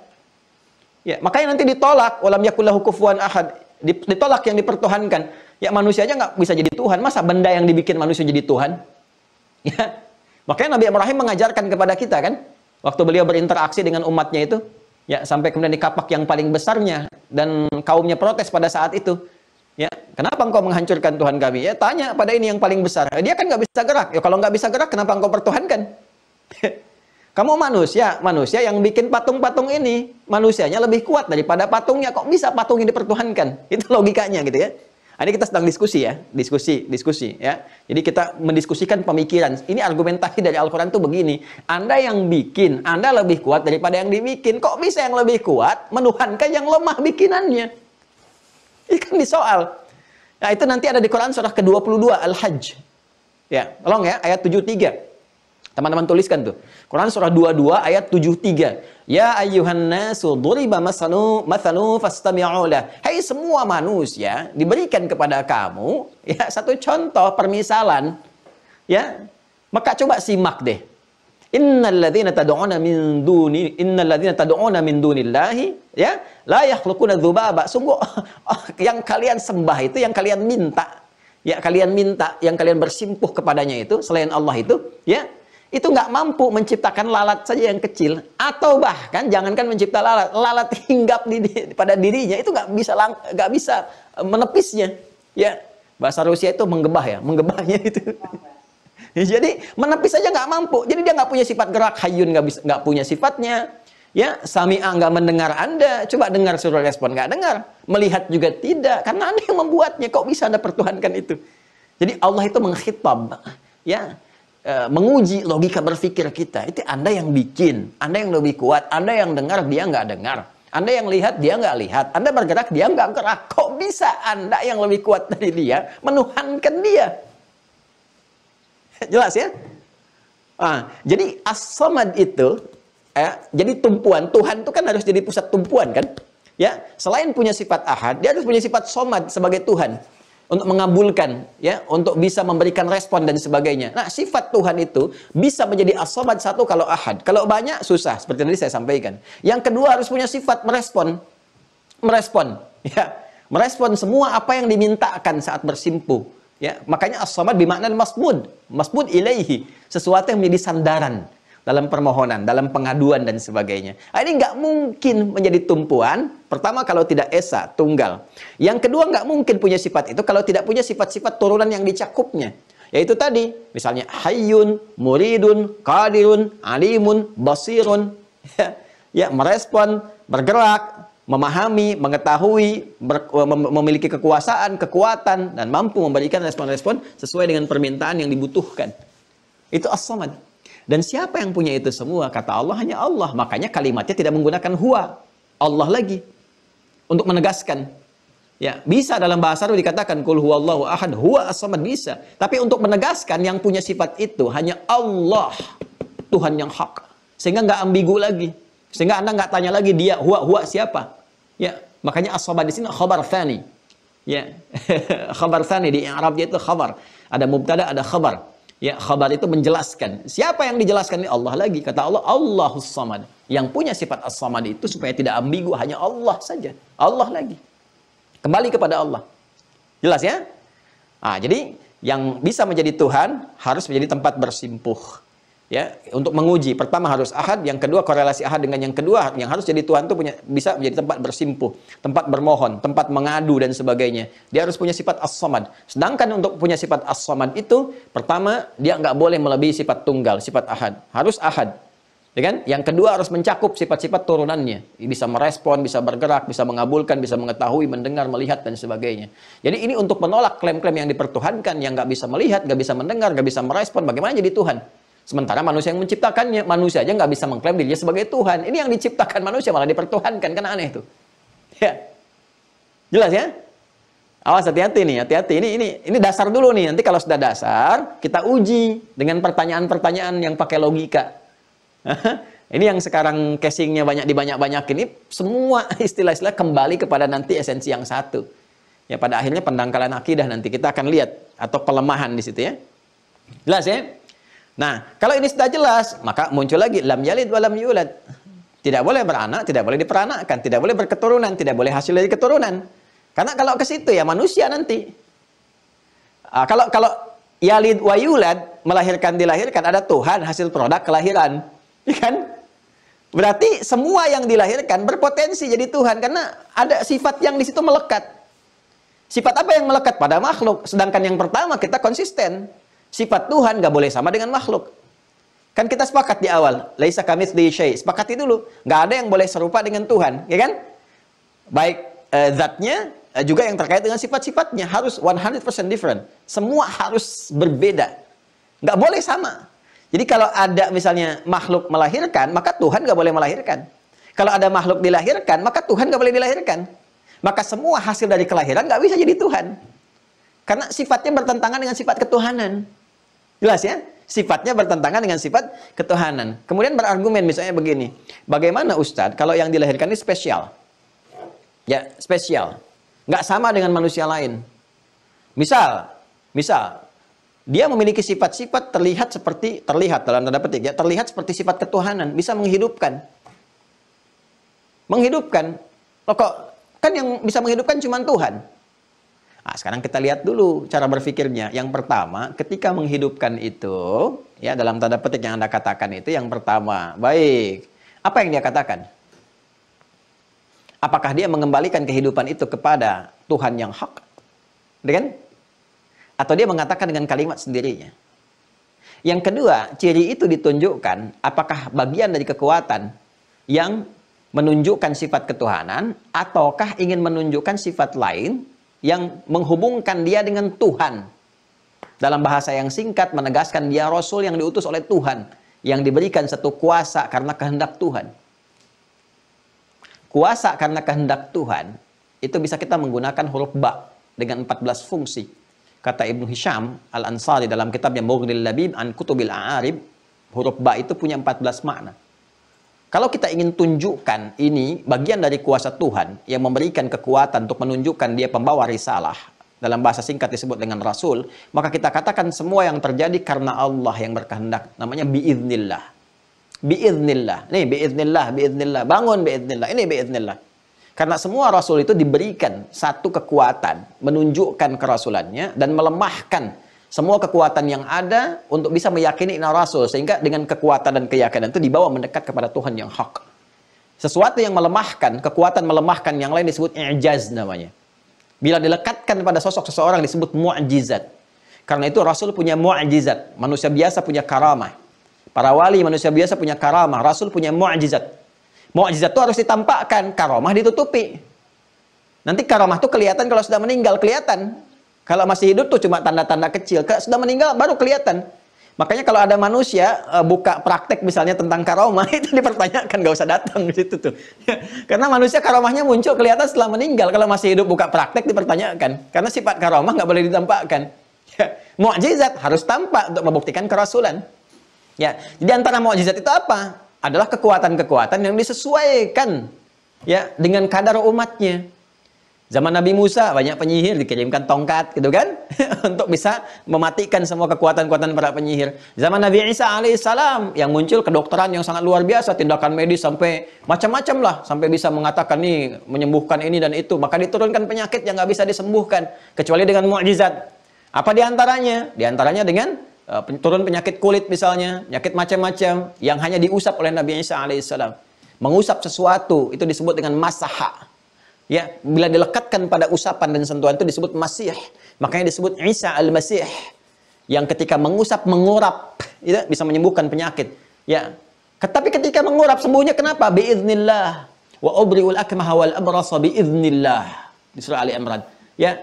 S2: Ya, makanya nanti ditolak, walam yakullahu kufuwan ahad. Ditolak yang dipertuhankan. Ya, manusia aja nggak bisa jadi Tuhan. Masa benda yang dibikin manusia jadi Tuhan? Ya. Makanya Nabi Ibrahim mengajarkan kepada kita kan, waktu beliau berinteraksi dengan umatnya itu, Ya, sampai kemudian di kapak yang paling besarnya dan kaumnya protes pada saat itu. Ya, kenapa engkau menghancurkan Tuhan kami? Ya, tanya pada ini yang paling besar. Dia kan nggak bisa gerak. Ya, kalau nggak bisa gerak, kenapa engkau pertuhankan? Kamu manusia, manusia yang bikin patung-patung ini, manusianya lebih kuat daripada patungnya. Kok bisa patungnya dipertuhankan? Itu logikanya gitu ya. Ini kita sedang diskusi ya, diskusi ya. Jadi kita mendiskusikan pemikiran. Ini argumentasi dari Al-Quran tuh begini. Anda yang bikin, Anda lebih kuat daripada yang dibikin. Kok bisa yang lebih kuat menuhankan yang lemah bikinannya? Ini kan disoal. Nah itu nanti ada di Quran surah ke-22 Al-Hajj. Ya, tolong ya, ayat 73. Teman-teman tuliskan tuh. Quran surah 22 ayat 73. Ya ayyuhan nasu duriba mathalu fastami'u lah. Hai semua manusia, diberikan kepada kamu ya satu contoh permisalan. Ya. Maka coba simak deh. Innalladzina tad'una min dunillahi ya la yakhluquna dzubaba. Sungguh yang kalian sembah itu, yang kalian minta, ya kalian minta, yang kalian bersimpuh kepadanya itu selain Allah itu, ya itu nggak mampu menciptakan lalat saja yang kecil, atau bahkan jangankan mencipta lalat, lalat hinggap pada dirinya itu nggak bisa menepisnya. Ya bahasa Rusia itu menggebah ya, menggebahnya itu. Jadi menepis saja nggak mampu. Jadi dia nggak punya sifat gerak, hayyun nggak punya sifatnya. Ya sami'a nggak mendengar Anda, coba dengar suruh respon nggak dengar, melihat juga tidak, karena Anda yang membuatnya. Kok bisa Anda pertuhankan itu? Jadi Allah itu mengkhitab, ya. Menguji logika berpikir kita. Itu Anda yang bikin, Anda yang lebih kuat, Anda yang dengar, dia nggak dengar, Anda yang lihat, dia nggak lihat, Anda bergerak, dia nggak gerak. Kok bisa Anda yang lebih kuat dari dia menuhankan dia? Jelas ya? Jadi as-samad itu, jadi tumpuan. Tuhan itu kan harus jadi pusat tumpuan kan? Ya, selain punya sifat ahad, dia harus punya sifat somad sebagai Tuhan. Untuk mengabulkan, ya, untuk bisa memberikan respon dan sebagainya. Nah, sifat Tuhan itu bisa menjadi as-samad satu kalau ahad. Kalau banyak susah, seperti tadi saya sampaikan. Yang kedua harus punya sifat merespon, ya, merespon semua apa yang dimintakan saat bersimpuh. Ya, makanya as-samad bermakna masmud ilaihi, sesuatu yang menjadi sandaran dalam permohonan, dalam pengaduan dan sebagainya. Ini nggak mungkin menjadi tumpuan. Pertama kalau tidak esa, tunggal. Yang kedua nggak mungkin punya sifat itu kalau tidak punya sifat-sifat turunan yang dicakupnya. Yaitu tadi, misalnya hayyun, muridun, qadirun, alimun, basirun. Ya, merespon, bergerak, memahami, mengetahui, memiliki kekuasaan, kekuatan, dan mampu memberikan respon-respon sesuai dengan permintaan yang dibutuhkan. Itu as-samad. Dan siapa yang punya itu semua? Kata Allah, hanya Allah. Makanya kalimatnya tidak menggunakan huwa. Allah lagi. Untuk menegaskan. Ya, bisa dalam bahasa Arab dikatakan kul huwallahu ahad, huwa as-samad, bisa. Tapi untuk menegaskan yang punya sifat itu hanya Allah, Tuhan yang hak. Sehingga nggak ambigu lagi. Sehingga Anda nggak tanya lagi dia huwa siapa. Ya, makanya as-samad di sini khabar tsani. Ya. Khabar tsani di Arab itu khabar. Ada mubtada, ada khabar. Ya, khabar itu menjelaskan. Siapa yang dijelaskan ini? Allah lagi. Kata Allah, Allahus samad. Yang punya sifat as-samad itu supaya tidak ambigu, hanya Allah saja. Allah lagi. Kembali kepada Allah. Jelas ya? Jadi yang bisa menjadi Tuhan harus menjadi tempat bersimpuh. Ya, untuk menguji. Pertama harus ahad, yang kedua korelasi ahad dengan yang kedua, yang harus jadi Tuhan itu bisa menjadi tempat bersimpuh, tempat bermohon, tempat mengadu dan sebagainya. Dia harus punya sifat as-samad. Sedangkan untuk punya sifat as-samad itu, pertama dia nggak boleh melebihi sifat tunggal, sifat ahad. Harus ahad. Ya kan? Yang kedua harus mencakup sifat-sifat turunannya. Bisa merespon, bisa bergerak, bisa mengabulkan, bisa mengetahui, mendengar, melihat dan sebagainya. Jadi ini untuk menolak klaim-klaim yang dipertuhankan, yang nggak bisa melihat, nggak bisa mendengar, nggak bisa merespon. Bagaimana jadi Tuhan? Sementara manusia yang menciptakannya, manusia aja nggak bisa mengklaim dirinya sebagai Tuhan. Ini yang diciptakan manusia malah dipertuhankan, kan aneh itu. Ya, jelas ya? Awas, hati-hati nih, hati-hati. Ini dasar dulu nih. Nanti kalau sudah dasar, kita uji dengan pertanyaan-pertanyaan yang pakai logika. Ini yang sekarang casingnya banyak-banyakin. Ini semua istilah-istilah kembali kepada nanti esensi yang satu. Ya, pada akhirnya pendangkalan akidah nanti kita akan lihat atau pelemahan di situ ya. Jelas ya? Nah, kalau ini sudah jelas, maka muncul lagi lam yalid wa lam yulad. Tidak boleh beranak, tidak boleh diperanakkan, tidak boleh berketurunan, tidak boleh hasil dari keturunan. Karena kalau ke situ ya manusia nanti. Kalau yalid wa yulad, melahirkan dilahirkan, ada Tuhan hasil produk kelahiran. Ya kan? Berarti semua yang dilahirkan berpotensi jadi Tuhan karena ada sifat yang di situ melekat. Sifat apa yang melekat pada makhluk? Sedangkan yang pertama kita konsisten. Sifat Tuhan nggak boleh sama dengan makhluk. Kan kita sepakat di awal, laisa kamitslihi syai'. Sepakati dulu, nggak ada yang boleh serupa dengan Tuhan, ya kan? Baik zatnya juga yang terkait dengan sifat-sifatnya harus 100% different. Semua harus berbeda. Nggak boleh sama. Jadi kalau ada misalnya makhluk melahirkan, maka Tuhan nggak boleh melahirkan. Kalau ada makhluk dilahirkan, maka Tuhan nggak boleh dilahirkan. Maka semua hasil dari kelahiran nggak bisa jadi Tuhan. Karena sifatnya bertentangan dengan sifat ketuhanan. Jelas ya? Sifatnya bertentangan dengan sifat ketuhanan. Kemudian berargumen misalnya begini. Bagaimana Ustadz kalau yang dilahirkan ini spesial? Ya, spesial. Nggak sama dengan manusia lain. Misal, dia memiliki sifat-sifat terlihat dalam tanda petik ya, terlihat seperti sifat ketuhanan, bisa menghidupkan. Menghidupkan. Loh kok kan yang bisa menghidupkan cuma Tuhan. Nah, sekarang kita lihat dulu cara berpikirnya. Yang pertama, ketika menghidupkan itu, ya dalam tanda petik yang Anda katakan itu, yang pertama, baik. Apa yang dia katakan? Apakah dia mengembalikan kehidupan itu kepada Tuhan yang hak? Kan? Atau dia mengatakan dengan kalimat sendirinya? Yang kedua, ciri itu ditunjukkan apakah bagian dari kekuatan yang menunjukkan sifat ketuhanan, ataukah ingin menunjukkan sifat lain yang menghubungkan dia dengan Tuhan. Dalam bahasa yang singkat menegaskan dia Rasul yang diutus oleh Tuhan, yang diberikan satu kuasa karena kehendak Tuhan. Kuasa karena kehendak Tuhan itu bisa kita menggunakan huruf ba dengan 14 fungsi. Kata Ibnu Hisham Al-Ansari dalam kitabnya Mughnil Labib an Kutubil A'arib, huruf ba itu punya 14 makna. Kalau kita ingin tunjukkan ini bagian dari kuasa Tuhan yang memberikan kekuatan untuk menunjukkan dia pembawa risalah, dalam bahasa singkat disebut dengan Rasul, maka kita katakan semua yang terjadi karena Allah yang berkehendak, namanya biiznillah. Biiznillah. Nih biiznillah, bangun biiznillah, ini biiznillah. Karena semua Rasul itu diberikan satu kekuatan, menunjukkan kerasulannya dan melemahkan semua kekuatan yang ada untuk bisa meyakini ina Rasul. Sehingga dengan kekuatan dan keyakinan itu dibawa mendekat kepada Tuhan yang hak. Sesuatu yang melemahkan, kekuatan melemahkan yang lain disebut i'jaz namanya. Bila dilekatkan pada sosok seseorang disebut mu'jizat. Karena itu Rasul punya mu'jizat. Manusia biasa punya karamah. Para wali manusia biasa punya karamah. Rasul punya mu'jizat. Mu'jizat itu harus ditampakkan. Karamah ditutupi. Nanti karamah itu kelihatan kalau sudah meninggal. Kelihatan. Kalau masih hidup tuh cuma tanda-tanda kecil. Kalau sudah meninggal baru kelihatan. Makanya kalau ada manusia buka praktek misalnya tentang karomah, itu dipertanyakan, gak usah datang di situ tuh. Karena manusia karomahnya muncul kelihatan setelah meninggal. Kalau masih hidup buka praktek dipertanyakan. Karena sifat karomah nggak boleh ditampakkan. Mukjizat harus tampak untuk membuktikan kerasulan. Ya, jadi antara mukjizat itu apa? Adalah kekuatan-kekuatan yang disesuaikan ya dengan kadar umatnya. Zaman Nabi Musa banyak penyihir, dikirimkan tongkat gitu kan untuk bisa mematikan semua kekuatan-kekuatan para penyihir. Zaman Nabi Isa alaihissalam yang muncul kedokteran yang sangat luar biasa, tindakan medis sampai macam-macam lah, sampai bisa mengatakan nih menyembuhkan ini dan itu, maka diturunkan penyakit yang nggak bisa disembuhkan kecuali dengan mukjizat. Apa diantaranya? Diantaranya dengan turun penyakit kulit misalnya, penyakit macam-macam yang hanya diusap oleh Nabi Isa alaihissalam. Mengusap sesuatu itu disebut dengan masaha. Ya, bila dilekatkan pada usapan dan sentuhan itu disebut Masih. Makanya disebut Isa al-Masih. Yang ketika mengusap, mengurap, itu bisa menyembuhkan penyakit. Ya. Tapi ketika mengurap sembuhnya kenapa? Biiznillah. Wa ubri'ul akmaha wal abrasa biiznillah. Di surah Ali Imran. Ya.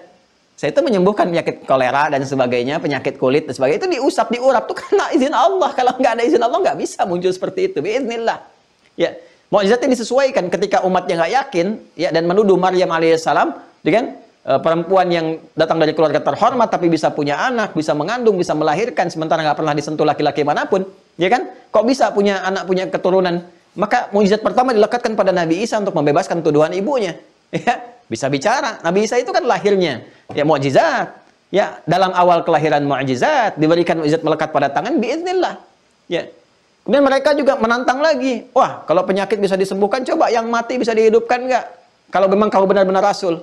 S2: Saya itu menyembuhkan penyakit kolera dan sebagainya, penyakit kulit dan sebagainya. Itu diusap, diurap itu karena izin Allah. Kalau nggak ada izin Allah nggak bisa muncul seperti itu. Biiznillah. Ya. Mukjizatnya disesuaikan ketika umatnya nggak yakin ya, dan menuduh Maryam alaihissalam dengan perempuan yang datang dari keluarga terhormat tapi bisa punya anak, bisa mengandung, bisa melahirkan sementara nggak pernah disentuh laki-laki manapun, ya kan? Kok bisa punya anak, punya keturunan? Maka mukjizat pertama dilekatkan pada Nabi Isa untuk membebaskan tuduhan ibunya. Ya, bisa bicara. Nabi Isa itu kan lahirnya ya mukjizat. Ya, dalam awal kelahiran mukjizat, diberikan mukjizat melekat pada tangan biiznillah. Ya. Kemudian mereka juga menantang lagi. Wah, kalau penyakit bisa disembuhkan, coba yang mati bisa dihidupkan nggak? Kalau memang kau benar-benar Rasul.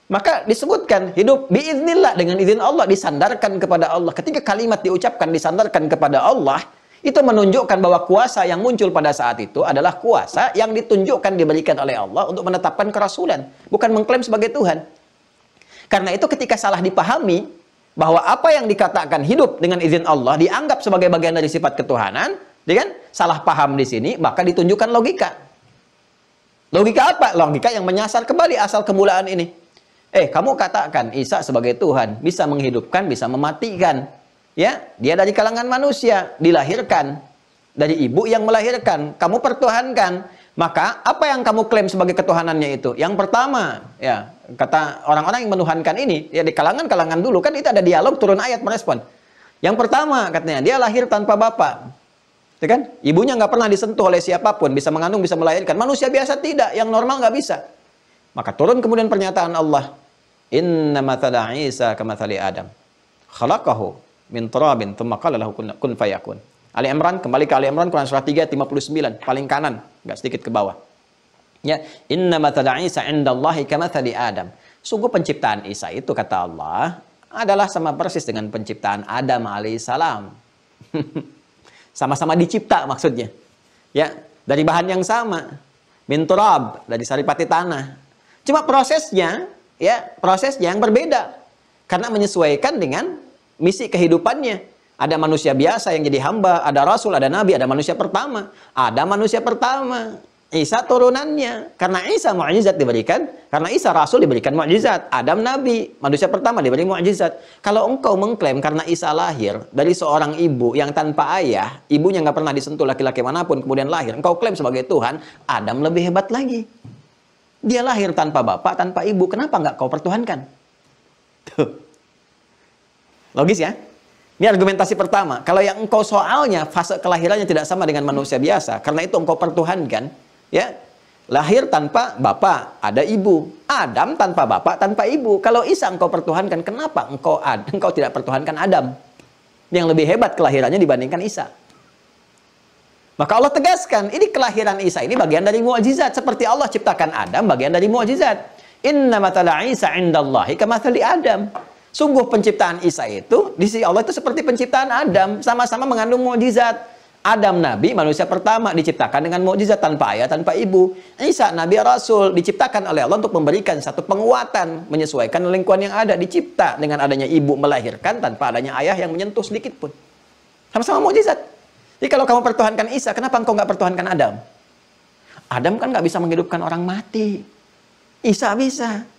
S2: Maka disebutkan, hidup biiznillah, dengan izin Allah, disandarkan kepada Allah. Ketika kalimat diucapkan, disandarkan kepada Allah, Itu menunjukkan bahwa kuasa yang muncul pada saat itu adalah kuasa yang ditunjukkan diberikan oleh Allah untuk menetapkan kerasulan, bukan mengklaim sebagai Tuhan. Karena itu ketika salah dipahami bahwa apa yang dikatakan hidup dengan izin Allah dianggap sebagai bagian dari sifat ketuhanan, kan? Salah paham di sini, maka ditunjukkan logika. Logika apa? Logika yang menyasar kembali asal kemulaan ini. Kamu katakan Isa sebagai Tuhan, bisa menghidupkan, bisa mematikan. Ya, dia dari kalangan manusia, dilahirkan dari ibu yang melahirkan, kamu pertuhankan. Maka apa yang kamu klaim sebagai ketuhanannya itu? Yang pertama, ya, kata orang-orang yang menuhankan ini, ya di kalangan-kalangan dulu kan itu ada dialog, turun ayat merespon. Yang pertama katanya, dia lahir tanpa bapak. Ya kan? Ibunya nggak pernah disentuh oleh siapapun, bisa mengandung, bisa melahirkan. Manusia biasa tidak, yang normal nggak bisa. Maka turun kemudian pernyataan Allah, Inna mathala Isa kamathali Adam. Khalaqahu min turabin thumma qala lahu kun fayakun. Ali Imran, kembali ke Ali Imran, Quran surah 3 ayat 59, paling kanan, enggak sedikit ke bawah. Ya, inna mathala Isa 'indallahi kamathali Adam. Sungguh penciptaan Isa itu kata Allah adalah sama persis dengan penciptaan Adam alaihissalam. Sama-sama dicipta maksudnya. Ya, dari bahan yang sama. Min turab, dari saripati tanah. Cuma prosesnya yang berbeda. Karena menyesuaikan dengan misi kehidupannya. Ada manusia biasa yang jadi hamba, ada rasul, ada nabi, ada manusia pertama. Ada manusia pertama, Isa turunannya. Karena Isa mukjizat diberikan, karena Isa rasul diberikan mukjizat. Adam nabi, manusia pertama diberi mukjizat. Kalau engkau mengklaim karena Isa lahir dari seorang ibu yang tanpa ayah, ibunya nggak pernah disentuh laki-laki manapun, kemudian lahir, engkau klaim sebagai Tuhan, Adam lebih hebat lagi. Dia lahir tanpa bapak, tanpa ibu, kenapa nggak kau pertuhankan? Tuh. Logis ya? Ini argumentasi pertama. Kalau yang engkau soalnya fase kelahirannya tidak sama dengan manusia biasa, karena itu engkau pertuhankan, ya, lahir tanpa bapak, ada ibu. Adam tanpa bapak, tanpa ibu. Kalau Isa engkau pertuhankan, kenapa engkau tidak pertuhankan Adam? Yang lebih hebat kelahirannya dibandingkan Isa. Maka Allah tegaskan, ini kelahiran Isa ini bagian dari mukjizat. Seperti Allah ciptakan Adam, bagian dari mukjizat. Inna mathala Isa 'indallahi kamathali Adam. Sungguh penciptaan Isa itu, di sisi Allah itu seperti penciptaan Adam. Sama-sama mengandung mukjizat. Adam Nabi, manusia pertama, diciptakan dengan mukjizat tanpa ayah, tanpa ibu. Isa Nabi Rasul, diciptakan oleh Allah untuk memberikan satu penguatan, menyesuaikan lingkungan yang ada. Dicipta dengan adanya ibu melahirkan, tanpa adanya ayah yang menyentuh sedikit pun. Sama-sama mukjizat. Jadi kalau kamu pertuhankan Isa, kenapa engkau nggak pertuhankan Adam? Adam kan nggak bisa menghidupkan orang mati. Isa bisa.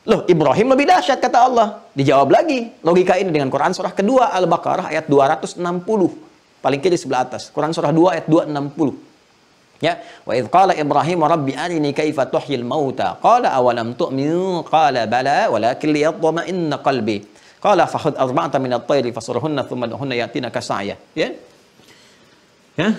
S2: Loh, Ibrahim lebih dahsyat kata Allah. Dijawab lagi logika ini dengan Quran surah kedua Al-Baqarah ayat 260. Paling kiri sebelah atas. Quran surah 2 ayat 260. Ya, wa idz qala Ibrahim rabbi arini kaifa tuhyil mauta qala awalam tu'min qala bala walakin liyatma'inna qalbi qala fakhudh arba'atan min at-tayri fasurhunna thumma duhunna yatinaka sa'ya. Ya. Ya.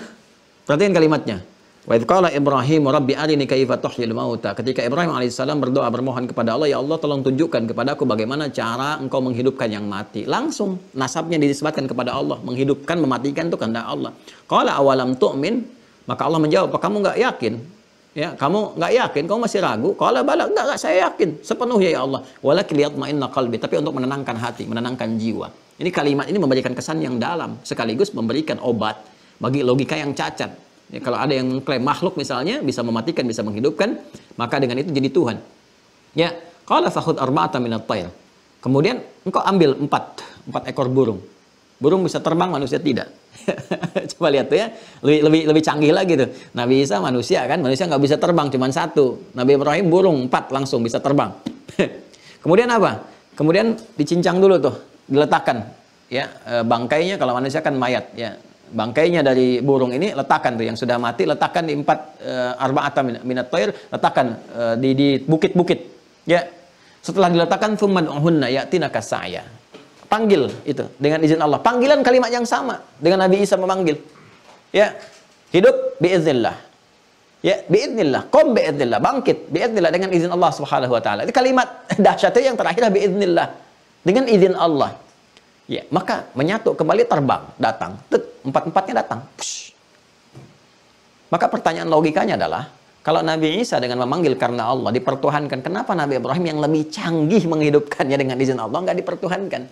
S2: Perhatikan kalimatnya. Wa idz qala Ibrahim rabbi arini kaifa tuhyil mauta. Ketika Ibrahim alaihissalam berdoa bermohon kepada Allah, ya Allah tolong tunjukkan kepadaku bagaimana cara engkau menghidupkan yang mati. Langsung nasabnya dinisbatkan kepada Allah, menghidupkan, mematikan itu kehendak Allah. Qala awalam tu'min, maka Allah menjawab, apa kamu enggak yakin? Ya, kamu enggak yakin, kamu masih ragu? Qala bala, enggak saya yakin sepenuhnya ya Allah. Walakin liyatma'inna qalbi, tapi untuk menenangkan hati, menenangkan jiwa. Ini kalimat ini memberikan kesan yang dalam sekaligus memberikan obat bagi logika yang cacat. Ya, kalau ada yang mengklaim makhluk misalnya bisa mematikan, bisa menghidupkan, maka dengan itu jadi Tuhan. Ya, qala fakhudh arba'atan minat tayr. Kemudian engkau ambil empat ekor burung. Burung bisa terbang, manusia tidak. Coba lihat tuh ya, lebih canggih lagi tuh. Nabi Isa manusia kan, manusia nggak bisa terbang, cuma satu. Nabi Ibrahim burung 4 langsung bisa terbang. Kemudian apa? Kemudian dicincang dulu tuh, diletakkan. Ya, bangkainya kalau manusia kan mayat. Ya. Bangkainya dari burung ini letakkan tuh yang sudah mati, letakkan di 4 arba'atan minat tayr, letakkan di bukit-bukit. Ya. Setelah diletakkan thumman uhunna yatinaka sa'ya. Panggil itu dengan izin Allah. Panggilan kalimat yang sama dengan Nabi Isa memanggil. Ya. Hidup biiznillah. Ya, biiznillah. Qum biiznillah, bangkit biiznillah dengan izin Allah Subhanahu wa taala. Itu kalimat dahsyatnya yang terakhir biiznillah. Dengan izin Allah. Ya, maka menyatu kembali terbang, datang. Empat-empatnya datang. Push. Maka pertanyaan logikanya adalah, kalau Nabi Isa dengan memanggil karena Allah dipertuhankan, kenapa Nabi Ibrahim yang lebih canggih menghidupkannya dengan izin Allah nggak dipertuhankan?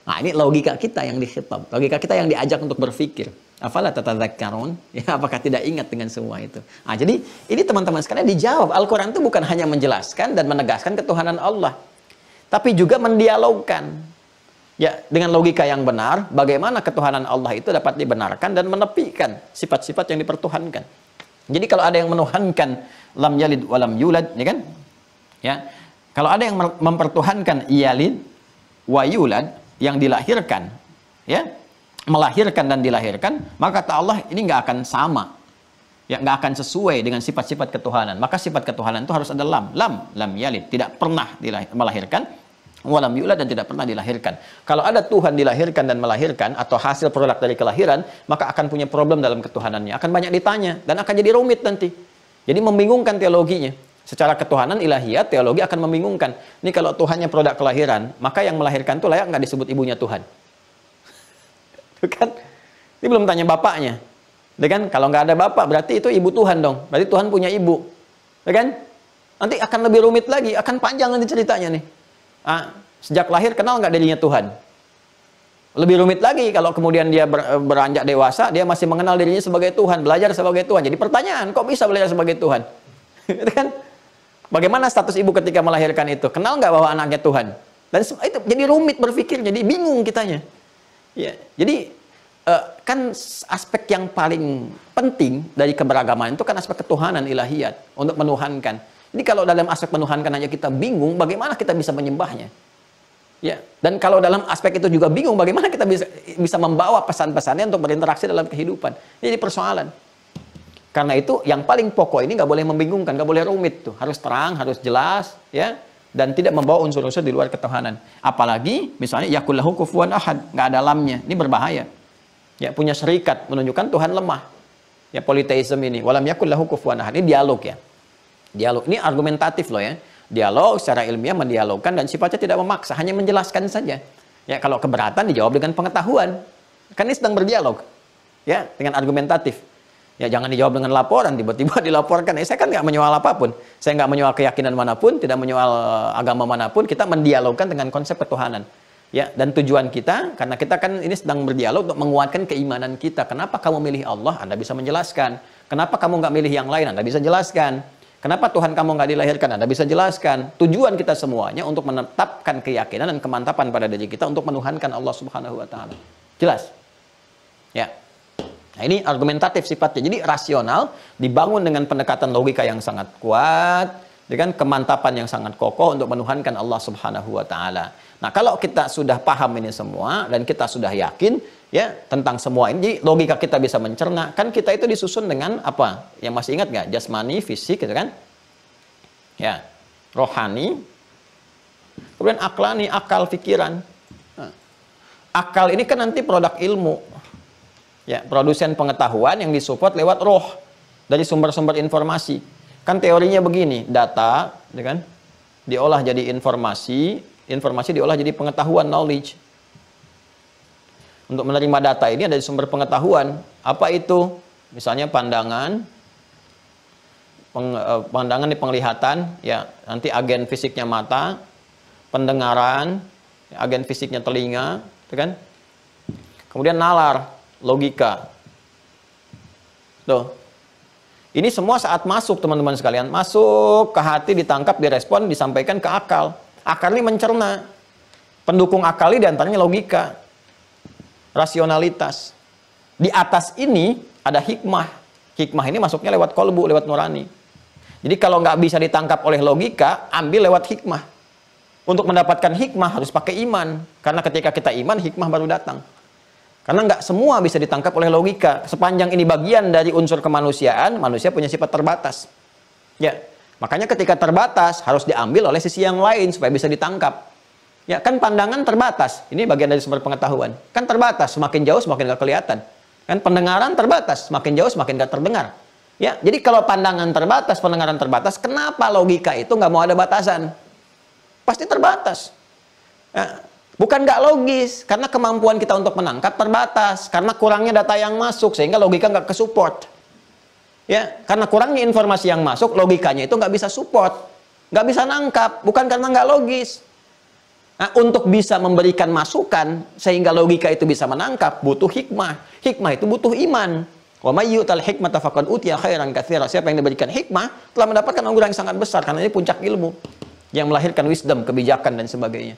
S2: Nah, ini logika kita yang dikhitab, logika kita yang diajak untuk berpikir. Afala tatadzakkarun? Ya, apakah tidak ingat dengan semua itu? Nah, jadi ini teman-teman sekalian dijawab. Al-Quran itu bukan hanya menjelaskan dan menegaskan ketuhanan Allah, tapi juga mendialogkan. Ya, dengan logika yang benar, bagaimana ketuhanan Allah itu dapat dibenarkan dan menepikan sifat-sifat yang dipertuhankan. Jadi kalau ada yang menuhankan lam yalid walam yulad, ya kan? Ya. Kalau ada yang mempertuhankan yalid wa yulad, yang dilahirkan, ya, melahirkan dan dilahirkan, maka kata Allah ini nggak akan sama, ya, nggak akan sesuai dengan sifat-sifat ketuhanan. Maka sifat ketuhanan itu harus ada lam yalid, tidak pernah melahirkan, walam yulad, dan tidak pernah dilahirkan. Kalau ada Tuhan dilahirkan dan melahirkan atau hasil produk dari kelahiran, maka akan punya problem dalam ketuhanannya, akan banyak ditanya dan akan jadi rumit nanti. Jadi membingungkan teologinya. Secara ketuhanan ilahiyat, teologi akan membingungkan. Ini kalau Tuhannya produk kelahiran, maka yang melahirkan itu layak nggak disebut ibunya Tuhan? Kan? Ini belum tanya bapaknya. Kan? Kalau nggak ada bapak, berarti itu ibu Tuhan dong. Berarti Tuhan punya ibu. Kan? Nanti akan lebih rumit lagi, akan panjang nanti ceritanya nih. Sejak lahir kenal nggak dirinya Tuhan? Lebih rumit lagi kalau kemudian dia beranjak dewasa, dia masih mengenal dirinya sebagai Tuhan, belajar sebagai Tuhan. Jadi pertanyaan, kok bisa belajar sebagai Tuhan? Kan? Bagaimana status ibu ketika melahirkan itu? Kenal nggak bahwa anaknya Tuhan? Dan itu jadi rumit berpikir, jadi bingung kitanya. Ya, jadi kan aspek yang paling penting dari keberagaman itu kan aspek ketuhanan ilahiyat untuk menuhankan. Jadi kalau dalam aspek menuhankan aja kita bingung, bagaimana kita bisa menyembahnya? Ya, dan kalau dalam aspek itu juga bingung, bagaimana kita bisa membawa pesan-pesannya untuk berinteraksi dalam kehidupan? Jadi persoalan. Karena itu yang paling pokok ini nggak boleh membingungkan, nggak boleh rumit tuh, harus terang, harus jelas, ya, dan tidak membawa unsur-unsur di luar ketuhanan. Apalagi misalnya yakullahu kufuwan ahad, nggak ada lamnya, ini berbahaya. Ya, punya syarikat menunjukkan Tuhan lemah. Ya, politeisme ini, walam yakullahu kufuwan ahad, ini dialog ya, dialog ini argumentatif loh ya, dialog secara ilmiah mendialogkan dan sifatnya tidak memaksa, hanya menjelaskan saja. Ya, kalau keberatan dijawab dengan pengetahuan, kan ini sedang berdialog, ya, dengan argumentatif. Ya, jangan dijawab dengan laporan, tiba-tiba dilaporkan. Saya kan nggak menyoal apapun. Saya nggak menyoal keyakinan manapun, tidak menyoal agama manapun. Kita mendialogkan dengan konsep ketuhanan. Ya, dan tujuan kita, karena kita kan ini sedang berdialog untuk menguatkan keimanan kita. Kenapa kamu milih Allah? Anda bisa menjelaskan. Kenapa kamu nggak milih yang lain? Anda bisa jelaskan. Kenapa Tuhan kamu nggak dilahirkan? Anda bisa jelaskan. Tujuan kita semuanya untuk menetapkan keyakinan dan kemantapan pada diri kita untuk menuhankan Allah Subhanahu Wa Taala. Jelas? Ya. Nah, ini argumentatif sifatnya. Jadi rasional, dibangun dengan pendekatan logika yang sangat kuat, dengan kemantapan yang sangat kokoh untuk menuhankan Allah Subhanahu Wa Taala. Nah, kalau kita sudah paham ini semua dan kita sudah yakin ya tentang semua ini, logika kita bisa mencerna. Kan kita itu disusun dengan apa? Yang masih ingat nggak? Jasmani, fisik, gitu kan? Ya, rohani, kemudian aklani, akal, pikiran. Nah, akal ini kan nanti produk ilmu. Ya, produsen pengetahuan yang disupport lewat roh dari sumber-sumber informasi. Kan teorinya begini, data, ya kan, diolah jadi informasi, informasi diolah jadi pengetahuan, knowledge. Untuk menerima data ini ada sumber pengetahuan. Apa itu? Misalnya pandangan, pandangan di penglihatan, ya, nanti agen fisiknya mata, pendengaran, agen fisiknya telinga, ya kan? Kemudian nalar, logika. Tuh. Ini semua saat masuk teman-teman sekalian, masuk ke hati, ditangkap, direspon, disampaikan ke akal. Akal ini mencerna. Pendukung akal ini diantaranya logika, rasionalitas. Di atas ini ada hikmah. Hikmah ini masuknya lewat kolbu, lewat nurani. Jadi kalau nggak bisa ditangkap oleh logika, ambil lewat hikmah. Untuk mendapatkan hikmah harus pakai iman. Karena ketika kita iman, hikmah baru datang. Karena nggak semua bisa ditangkap oleh logika. Sepanjang ini bagian dari unsur kemanusiaan, manusia punya sifat terbatas. Ya, makanya ketika terbatas harus diambil oleh sisi yang lain supaya bisa ditangkap. Ya, kan pandangan terbatas. Ini bagian dari sumber pengetahuan. Kan terbatas, semakin jauh semakin nggak kelihatan. Kan pendengaran terbatas, semakin jauh semakin nggak terdengar. Ya, jadi kalau pandangan terbatas, pendengaran terbatas, kenapa logika itu nggak mau ada batasan? Pasti terbatas. Ya. Bukan nggak logis, karena kemampuan kita untuk menangkap terbatas, karena kurangnya data yang masuk, sehingga logika nggak ke-support. Ya, karena kurangnya informasi yang masuk, logikanya itu nggak bisa support, nggak bisa nangkap, bukan karena nggak logis. Nah, untuk bisa memberikan masukan sehingga logika itu bisa menangkap, butuh hikmah. Hikmah itu butuh iman. Wa may yu'tal hikmata faqad utiya khairan katsira. Siapa yang diberikan hikmah telah mendapatkan anugerah yang sangat besar, karena ini puncak ilmu yang melahirkan wisdom, kebijakan dan sebagainya.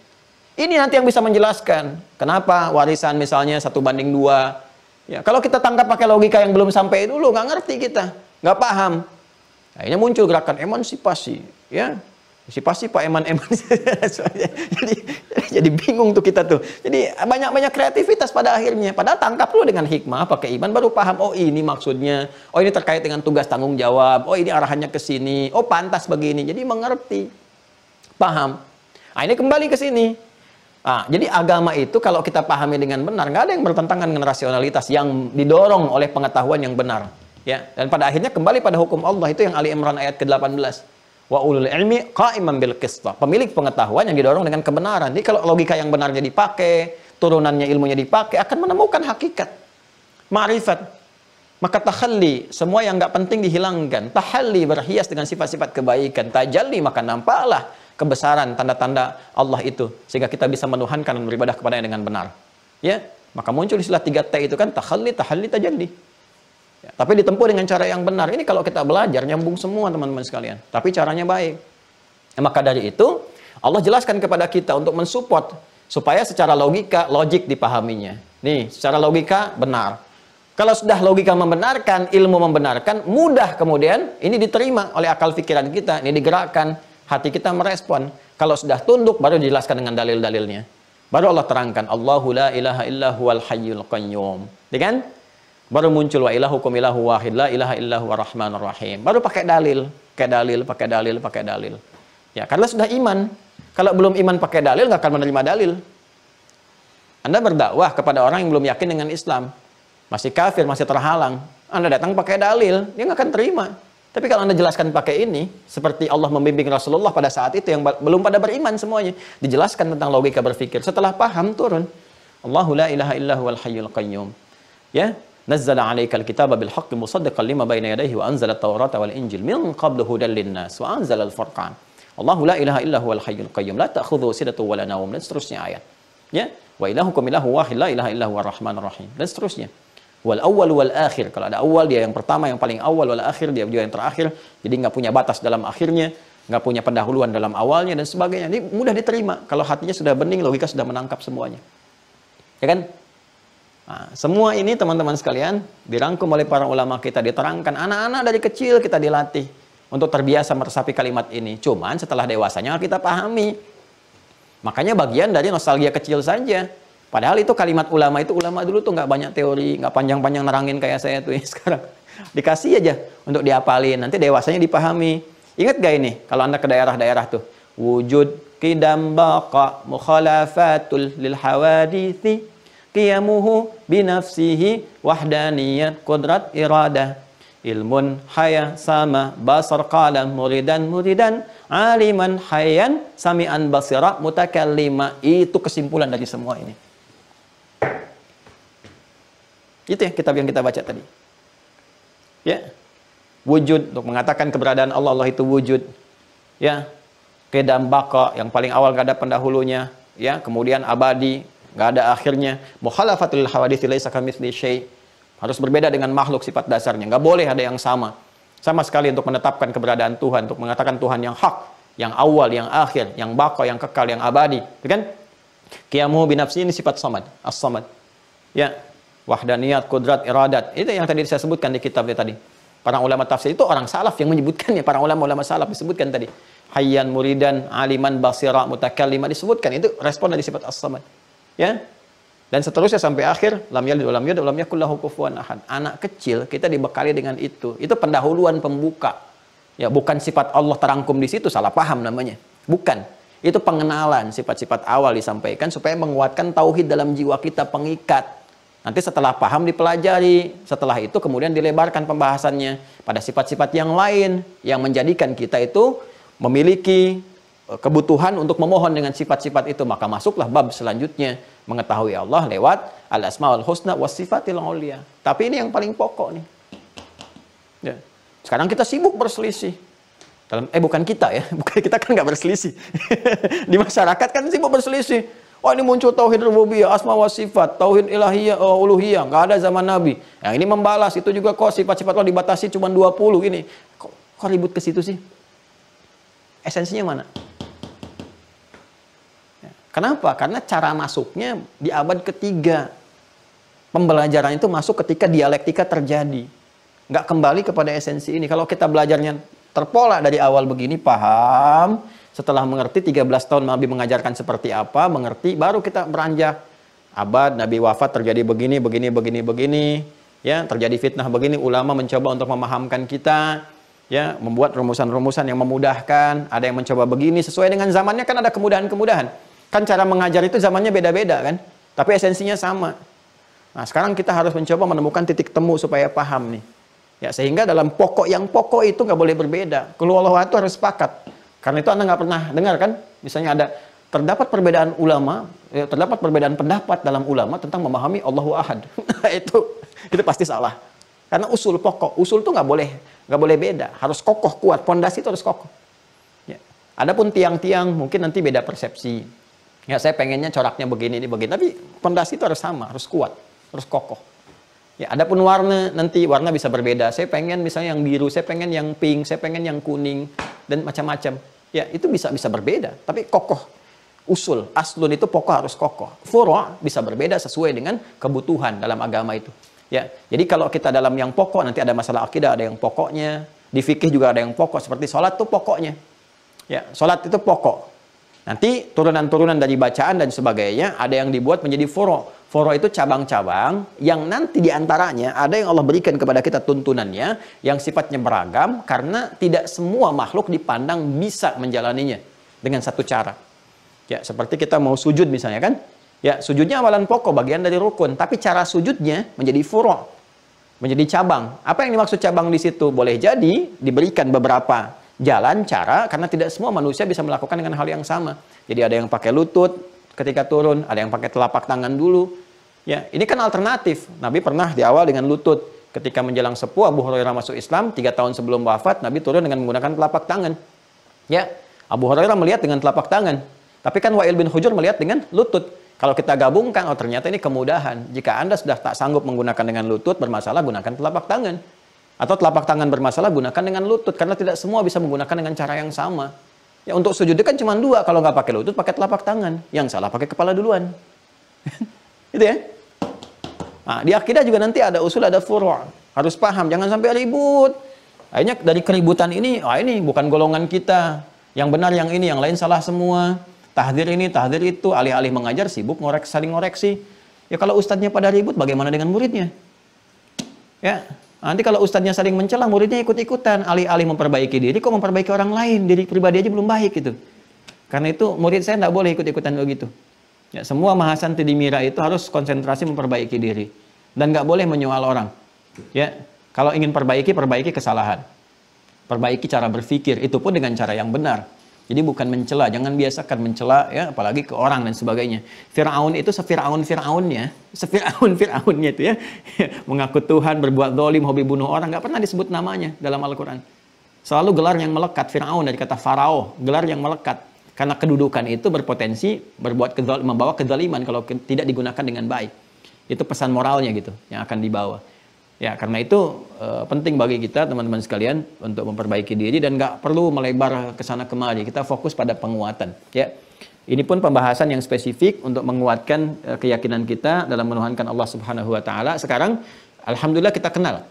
S2: Ini nanti yang bisa menjelaskan kenapa warisan misalnya 1:2. Ya, kalau kita tangkap pakai logika yang belum sampai dulu, nggak ngerti kita, nggak paham. Akhirnya muncul gerakan emansipasi, ya. Emansipasi Pak Eman-eman. jadi bingung tuh kita tuh. Jadi banyak kreativitas pada akhirnya. Padahal tangkap dulu dengan hikmah, pakai iman, baru paham, oh ini maksudnya. Oh ini terkait dengan tugas tanggung jawab. Oh ini arahannya ke sini. Oh pantas begini. Jadi mengerti. Paham. Nah ini kembali ke sini. Nah, jadi agama itu kalau kita pahami dengan benar, nggak ada yang bertentangan dengan rasionalitas yang didorong oleh pengetahuan yang benar. Ya. Dan pada akhirnya kembali pada hukum Allah, itu yang Ali Imran ayat ke-18. Wa ulul ilmi qa'iman bil qist. Pemilik pengetahuan yang didorong dengan kebenaran. Jadi kalau logika yang benarnya dipakai, turunannya ilmunya dipakai, akan menemukan hakikat, ma'rifat. Maka tahalli, semua yang nggak penting dihilangkan. Tahalli, berhias dengan sifat-sifat kebaikan. Tajalli, maka nampaklah kebesaran tanda-tanda Allah itu, sehingga kita bisa menuhankan dan beribadah kepadanya dengan benar. Ya, maka muncul istilah 3T itu kan, tahalli, tajalli. Ya, tapi ditempuh dengan cara yang benar. Ini kalau kita belajar nyambung semua teman-teman sekalian. Tapi caranya baik. Ya, maka dari itu Allah jelaskan kepada kita untuk mensupport supaya secara logik dipahaminya. Nih, secara logika benar. Kalau sudah logika membenarkan, ilmu membenarkan, mudah kemudian ini diterima oleh akal pikiran kita, ini digerakkan, hati kita merespon. Kalau sudah tunduk baru dijelaskan dengan dalil-dalilnya. Baru Allah terangkan, Allahu la ilaha illa huwal hayyul qayyum. Ya kan? Baru muncul wa ilahukum ilahu wahid la ilaha illahu warahmanur rahim. Baru pakai dalil. Ya, karena sudah iman. Kalau belum iman pakai dalil, nggak akan menerima dalil. Anda berdakwah kepada orang yang belum yakin dengan Islam. Masih kafir, masih terhalang. Anda datang pakai dalil, dia nggak akan terima. Tapi kalau Anda jelaskan pakai ini, seperti Allah membimbing Rasulullah pada saat itu yang belum pada beriman semuanya. Dijelaskan tentang logika berpikir. Setelah paham, turun. Allahu la ilaha illahu wal hayyul qayyum. Ya. Nazzala 'alaikal kitaba bil haqqi musaddiqan lima baina yadayhi wa anzala at-taurata wal injil min qablu hudan lin-nas wa anzala al-furqan. Allahu la ilaha illa huwal hayyul qayyum la ta'khudhuhu sinatun wa la nawm, dan seterusnya ayat. Ya, wa ilahukum ilahu wahid la ilaha illa huwar rahmanur rahim, dan seterusnya. Wal awwal wal akhir, kalau ada awal dia yang pertama, yang paling awal, wal akhir dia juga yang terakhir. Jadi nggak punya batas dalam akhirnya, nggak punya pendahuluan dalam awalnya dan sebagainya. Ini mudah diterima kalau hatinya sudah bening, logika sudah menangkap semuanya. Ya kan? Nah, semua ini teman-teman sekalian dirangkum oleh para ulama kita, diterangkan. Anak-anak dari kecil kita dilatih untuk terbiasa meresapi kalimat ini. Cuman setelah dewasanya kita pahami. Makanya bagian dari nostalgia kecil saja. Padahal itu kalimat ulama dulu tuh nggak banyak teori, nggak panjang-panjang nerangin kayak saya tuh ya sekarang. Dikasih aja untuk diapalin, nanti dewasanya dipahami. Ingat gak ini kalau Anda ke daerah-daerah tuh, wujud qidam baqa mukhalafatul lil hawadithi qiyamuhu binafsihi wahdaniyat qudrat iradah ilmun haya sama basar qalam muridan aliman hayan sami'an basira mutakallima. Itu kesimpulan dari semua ini. Itu ya kitab yang kita baca tadi. Ya. Wujud, untuk mengatakan keberadaan Allah, Allah itu wujud. Ya. Qidam baqa, yang paling awal gak ada pendahulunya, ya, kemudian abadi, nggak ada akhirnya. Mukhalafatul hawadits laisa kamitsli syai'. Harus berbeda dengan makhluk sifat dasarnya. Nggak boleh ada yang sama. Sama sekali untuk menetapkan keberadaan Tuhan, untuk mengatakan Tuhan yang hak, yang awal, yang akhir, yang baqa, yang kekal, yang abadi. Kan? Qiyamuhu binafsi, ini sifat samad, as-samad. Ya. Wahdaniyat, kudrat, iradat. Itu yang tadi saya sebutkan di kitab tadi. Para ulama tafsir itu orang salaf yang menyebutkannya. Para ulama salaf disebutkan tadi. Hayyan, muridan, aliman, basira, mutakallima disebutkan. Itu respon dari sifat as-samad. Ya, dan seterusnya sampai akhir, lam yalid wa lam yulad wa lam yakul lahu kufuwan ahad. Anak kecil kita dibekali dengan itu. Itu pendahuluan pembuka. Ya, bukan sifat Allah terangkum di situ, salah paham namanya. Bukan. Itu pengenalan sifat-sifat awal disampaikan supaya menguatkan tauhid dalam jiwa kita, pengikat. Nanti setelah paham dipelajari. Setelah itu kemudian dilebarkan pembahasannya pada sifat-sifat yang lain yang menjadikan kita itu memiliki kebutuhan untuk memohon dengan sifat-sifat itu. Maka masuklah bab selanjutnya, mengetahui Allah lewat al-asmaul husna was sifatil ulia. Tapi ini yang paling pokok nih. Ya. Sekarang kita sibuk berselisih. Bukan kita ya, bukan kita kan nggak berselisih. Di masyarakat kan sibuk berselisih. Oh ini muncul tauhid rububiyah, asma wa sifat, tauhid ilahiyah, uluhiyah, nggak ada zaman Nabi. Yang ini membalas, itu juga kok sifat-sifat Allah dibatasi cuma 20 ini. Kok ribut ke situ sih? Esensinya mana? Kenapa? Karena cara masuknya di abad ketiga. Pembelajaran itu masuk ketika dialektika terjadi. Nggak kembali kepada esensi ini. Kalau kita belajarnya terpola dari awal begini, paham, setelah mengerti 13 tahun Nabi mengajarkan seperti apa, mengerti, baru kita beranjak. Abad Nabi wafat terjadi begini, ya, terjadi fitnah begini, ulama mencoba untuk memahamkan kita, ya, membuat rumusan-rumusan yang memudahkan, ada yang mencoba begini, sesuai dengan zamannya kan ada kemudahan-kemudahan. Kan cara mengajar itu zamannya beda-beda kan, tapi esensinya sama. Nah, sekarang kita harus mencoba menemukan titik temu supaya paham nih. Ya, sehingga dalam pokok yang pokok itu nggak boleh berbeda. Keluarga itu harus sepakat. Karena itu Anda nggak pernah dengar kan? Misalnya terdapat perbedaan ulama, terdapat perbedaan pendapat dalam ulama tentang memahami Allahu Ahad. itu pasti salah. Karena usul itu nggak boleh beda. Harus kokoh, kuat. Pondasi itu harus kokoh. Ya. Adapun tiang-tiang mungkin nanti beda persepsi. Ya, saya pengennya coraknya begini, tapi pondasi itu harus sama, harus kuat, harus kokoh. Ya, adapun warna, nanti warna bisa berbeda. Saya pengen misalnya yang biru, saya pengen yang pink, saya pengen yang kuning, dan macam-macam. Ya, itu bisa berbeda, tapi kokoh. Usul, aslun itu pokok harus kokoh. Furu' bisa berbeda sesuai dengan kebutuhan dalam agama itu. Ya, jadi kalau kita dalam yang pokok, nanti ada masalah akidah, ada yang pokoknya. Di fikih juga ada yang pokok, seperti sholat itu pokoknya. Ya, sholat itu pokok. Nanti turunan-turunan dari bacaan dan sebagainya, ada yang dibuat menjadi furu'. Furu' itu cabang-cabang yang nanti diantaranya ada yang Allah berikan kepada kita tuntunannya yang sifatnya beragam karena tidak semua makhluk dipandang bisa menjalaninya dengan satu cara. Ya, seperti kita mau sujud misalnya kan? Ya, sujudnya awalan pokok, bagian dari rukun, tapi cara sujudnya menjadi furu', menjadi cabang. Apa yang dimaksud cabang di situ? Boleh jadi diberikan beberapa jalan cara karena tidak semua manusia bisa melakukan dengan hal yang sama. Jadi ada yang pakai lutut ketika turun, ada yang pakai telapak tangan dulu. Ya, ini kan alternatif. Nabi pernah di awal dengan lutut. Ketika menjelang sepuh Abu Hurairah masuk Islam 3 tahun sebelum wafat, Nabi turun dengan menggunakan telapak tangan. Ya, Abu Hurairah melihat dengan telapak tangan. Tapi kan Wa'il bin Hujur melihat dengan lutut. Kalau kita gabungkan, oh ternyata ini kemudahan. Jika Anda sudah tak sanggup menggunakan dengan lutut, bermasalah gunakan telapak tangan. Atau telapak tangan bermasalah gunakan dengan lutut. Karena tidak semua bisa menggunakan dengan cara yang sama. Ya, untuk sujud kan cuma 2. Kalau nggak pakai lutut, pakai telapak tangan. Yang salah pakai kepala duluan. Itu ya. Nah, di akidah juga nanti ada usul, ada furu'. Harus paham, jangan sampai ribut. Akhirnya dari keributan ini, ini bukan golongan kita. Yang benar yang ini, yang lain salah semua. Tahdzir ini, tahdzir itu. Alih-alih mengajar, sibuk saling ngoreksi. Ya kalau ustadznya pada ribut, bagaimana dengan muridnya? Ya. Nanti kalau ustadznya saling mencela, muridnya ikut-ikutan. Alih-alih memperbaiki diri, kok memperbaiki orang lain? Diri pribadi aja belum baik gitu. Karena itu murid saya tidak boleh ikut-ikutan begitu. Ya, semua mahasanti di mira itu harus konsentrasi memperbaiki diri. Dan nggak boleh menyoal orang. Ya, kalau ingin perbaiki kesalahan. Perbaiki cara berpikir, itu pun dengan cara yang benar. Jadi bukan mencela, jangan biasakan mencela ya, apalagi ke orang dan sebagainya. Fir'aun itu Fir'aunnya itu ya, mengaku Tuhan, berbuat zalim, hobi bunuh orang, nggak pernah disebut namanya dalam Al-Quran. Selalu gelar yang melekat, Fir'aun dari kata Farao, gelar yang melekat. Karena kedudukan itu berpotensi membawa kezaliman kalau tidak digunakan dengan baik. Itu pesan moralnya gitu yang akan dibawa. Ya, karena itu penting bagi kita teman-teman sekalian untuk memperbaiki diri dan nggak perlu melebar ke sana kemari. Kita fokus pada penguatan. Ya, ini pun pembahasan yang spesifik untuk menguatkan keyakinan kita dalam menuhankan Allah Subhanahu Wa Taala. Sekarang, alhamdulillah kita kenal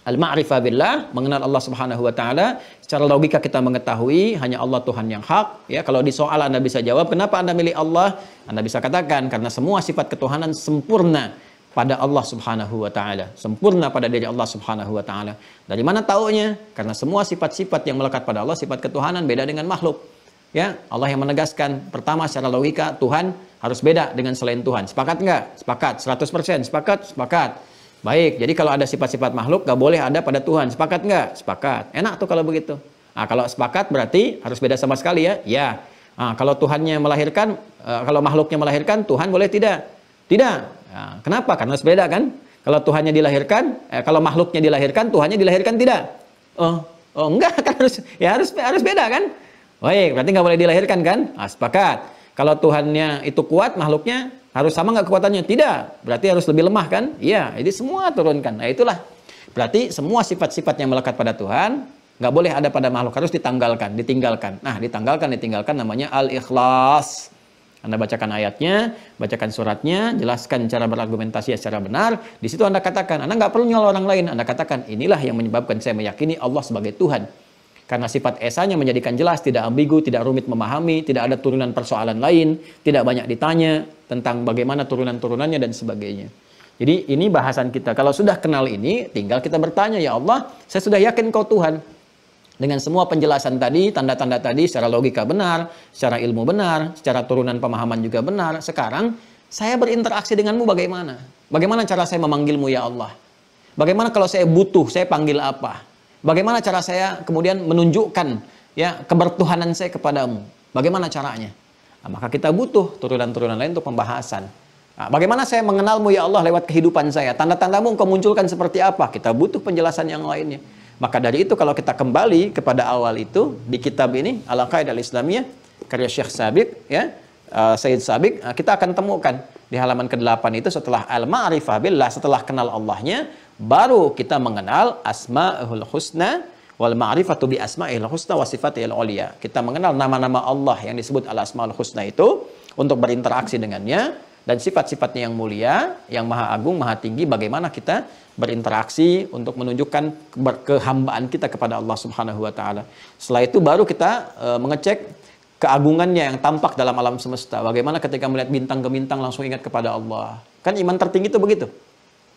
S2: al-ma'rifah billah, mengenal Allah Subhanahu Wa Taala. Secara logika kita mengetahui hanya Allah Tuhan yang hak. Ya, kalau di soal Anda bisa jawab, kenapa Anda milih Allah? Anda bisa katakan karena semua sifat ketuhanan sempurna pada Allah Subhanahu Wa Taala, sempurna pada diri Allah Subhanahu Wa Taala. Dari mana taunya? Karena semua sifat-sifat yang melekat pada Allah, sifat ketuhanan beda dengan makhluk. Ya, Allah yang menegaskan. Pertama, secara logika Tuhan harus beda dengan selain Tuhan. Sepakat nggak? Sepakat. 100%. Sepakat? Sepakat. Baik. Jadi kalau ada sifat-sifat makhluk nggak boleh ada pada Tuhan. Sepakat nggak? Sepakat. Enak tuh kalau begitu. Nah, kalau sepakat berarti harus beda sama sekali ya. Ya. Nah, kalau Tuhannya melahirkan, kalau makhluknya melahirkan, Tuhan boleh tidak? Tidak. Nah, kenapa? Karena beda kan? Kalau Tuhannya dilahirkan, kalau makhluknya dilahirkan, Tuhannya dilahirkan tidak? Oh, Oh enggak, kan harus beda kan? Baik, berarti nggak boleh dilahirkan kan? Nah, sepakat. Kalau Tuhannya itu kuat, makhluknya harus sama nggak kekuatannya? Tidak. Berarti harus lebih lemah kan? Iya, jadi semua turunkan. Nah itulah. Berarti semua sifat-sifat yang melekat pada Tuhan nggak boleh ada pada makhluk, harus ditinggalkan. Nah, ditinggalkan namanya al-ikhlas. Anda bacakan ayatnya, bacakan suratnya, jelaskan cara berargumentasi secara benar. Di situ Anda katakan, Anda nggak perlu nyala orang lain. Anda katakan, inilah yang menyebabkan saya meyakini Allah sebagai Tuhan. Karena sifat esanya menjadikan jelas, tidak ambigu, tidak rumit memahami, tidak ada turunan persoalan lain, tidak banyak ditanya tentang bagaimana turunan-turunannya dan sebagainya. Jadi ini bahasan kita. Kalau sudah kenal ini, tinggal kita bertanya, ya Allah, saya sudah yakin Kau Tuhan. Dengan semua penjelasan tadi, tanda-tanda tadi, secara logika benar, secara ilmu benar, secara turunan pemahaman juga benar. Sekarang, saya berinteraksi denganmu bagaimana? Bagaimana cara saya memanggilmu ya Allah? Bagaimana kalau saya butuh, saya panggil apa? Bagaimana cara saya kemudian menunjukkan ya kebertuhanan saya kepadamu? Bagaimana caranya? Nah, maka kita butuh turunan-turunan lain untuk pembahasan. Nah, bagaimana saya mengenalmu ya Allah lewat kehidupan saya? Tanda-tandamu engkau munculkan seperti apa? Kita butuh penjelasan yang lainnya. Maka dari itu kalau kita kembali kepada awal itu di kitab ini Al-Aqaidah Al-Islamiyah karya Syekh Sabiq ya, Sayyid Sabiq, kita akan temukan di halaman ke-8 itu setelah al-ma'rifah billah, setelah kenal Allahnya, baru kita mengenal asma'ul husna wal ma'rifatu bi asma'il husna wa sifatil ulia. Kita mengenal nama-nama Allah yang disebut al-asmaul husna itu untuk berinteraksi dengannya, dan sifat-sifatnya yang mulia, yang maha agung, maha tinggi, bagaimana kita berinteraksi untuk menunjukkan kehambaan kita kepada Allah Subhanahu wa taala. Setelah itu baru kita mengecek keagungannya yang tampak dalam alam semesta. Bagaimana ketika melihat bintang ke bintang langsung ingat kepada Allah. Kan iman tertinggi itu begitu.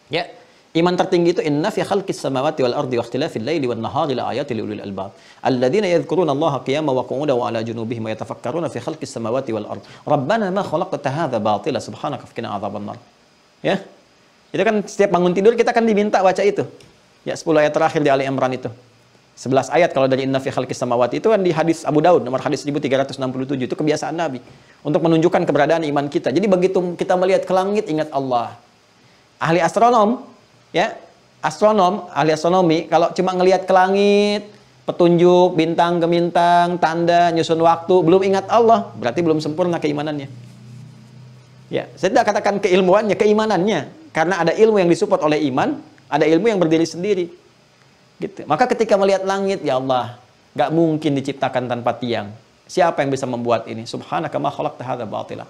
S2: Ya. Iman tertinggi itu inna fi khalqis samawati wal ardi wa ikhtilafil laili wan nahari la ayatin li ulil albab. Alladzina yadhkuruna Allaha qiyaman wa qu'udan wa 'ala junubihim wa yatafakkaruna fi khalqis samawati wal ardi. Rabbana ma khalaqta hadza batila subhanaka faqina adzabannar. Ya. Itu kan setiap bangun tidur kita kan diminta baca itu. Ya, 10 ayat terakhir di Ali Imran itu. 11 ayat kalau dari inna fi khalqis samawati itu kan di hadis Abu Daud nomor hadis 1367, itu kebiasaan Nabi untuk menunjukkan keberadaan iman kita. Jadi begitu kita melihat ke langit ingat Allah. Ahli astronom ya, ahli astronomi kalau cuma ngelihat ke langit, petunjuk bintang ke bintang, tanda nyusun waktu, belum ingat Allah, berarti belum sempurna keimanannya. Ya, saya tidak katakan keilmuannya, keimanannya, karena ada ilmu yang disupport oleh iman, ada ilmu yang berdiri sendiri. Gitu. Maka ketika melihat langit, ya Allah, nggak mungkin diciptakan tanpa tiang. Siapa yang bisa membuat ini? Subhanaka ma khalaqta hadza batila.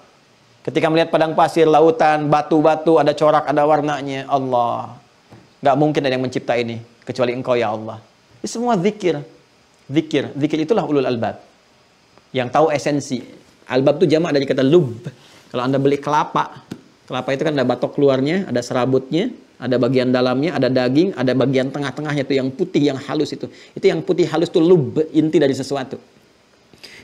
S2: Ketika melihat padang pasir, lautan, batu-batu, ada corak, ada warnanya, Allah. Nggak mungkin ada yang mencipta ini kecuali Engkau ya Allah. Ini semua zikir. Zikir itulah ulul albab. Yang tahu esensi. Albab itu jamak dari kata lub. Kalau Anda beli kelapa itu kan ada batok keluarnya, ada serabutnya, ada bagian dalamnya, ada daging, ada bagian tengah-tengahnya itu yang putih, yang halus itu. Itu yang putih halus itu lub, inti dari sesuatu.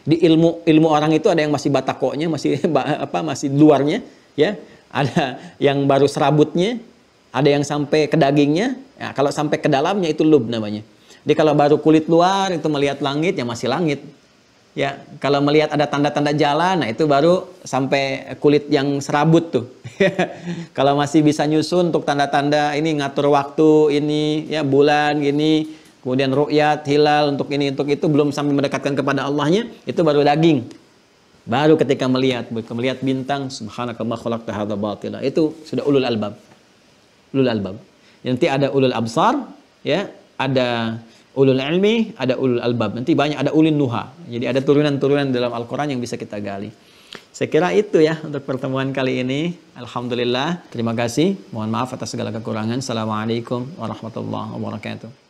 S2: Di ilmu orang itu ada yang masih batakonya, masih luarnya, ya. Ada yang baru serabutnya, ada yang sampai ke dagingnya. Ya, kalau sampai ke dalamnya itu lub namanya. Jadi kalau baru kulit luar itu melihat langit, ya masih langit. Ya, kalau melihat ada tanda-tanda jalan, nah itu baru sampai kulit yang serabut tuh. Kalau masih bisa nyusun untuk tanda-tanda ini ngatur waktu ini, ya bulan gini, kemudian ru'yat, hilal untuk ini untuk itu, belum sampai mendekatkan kepada Allahnya, itu baru daging. Baru ketika melihat bintang, subhanaka ma khalaqta hadza batila, itu sudah ulul albab. Ulul albab. Nanti ada ulul absar, ya, ada ulul ilmi, ada ulul albab. Nanti banyak ada ulil nuha. Jadi ada turunan-turunan dalam Al-Qur'an yang bisa kita gali. Saya kira itu ya untuk pertemuan kali ini. Alhamdulillah. Terima kasih. Mohon maaf atas segala kekurangan. Assalamualaikum warahmatullahi wabarakatuh.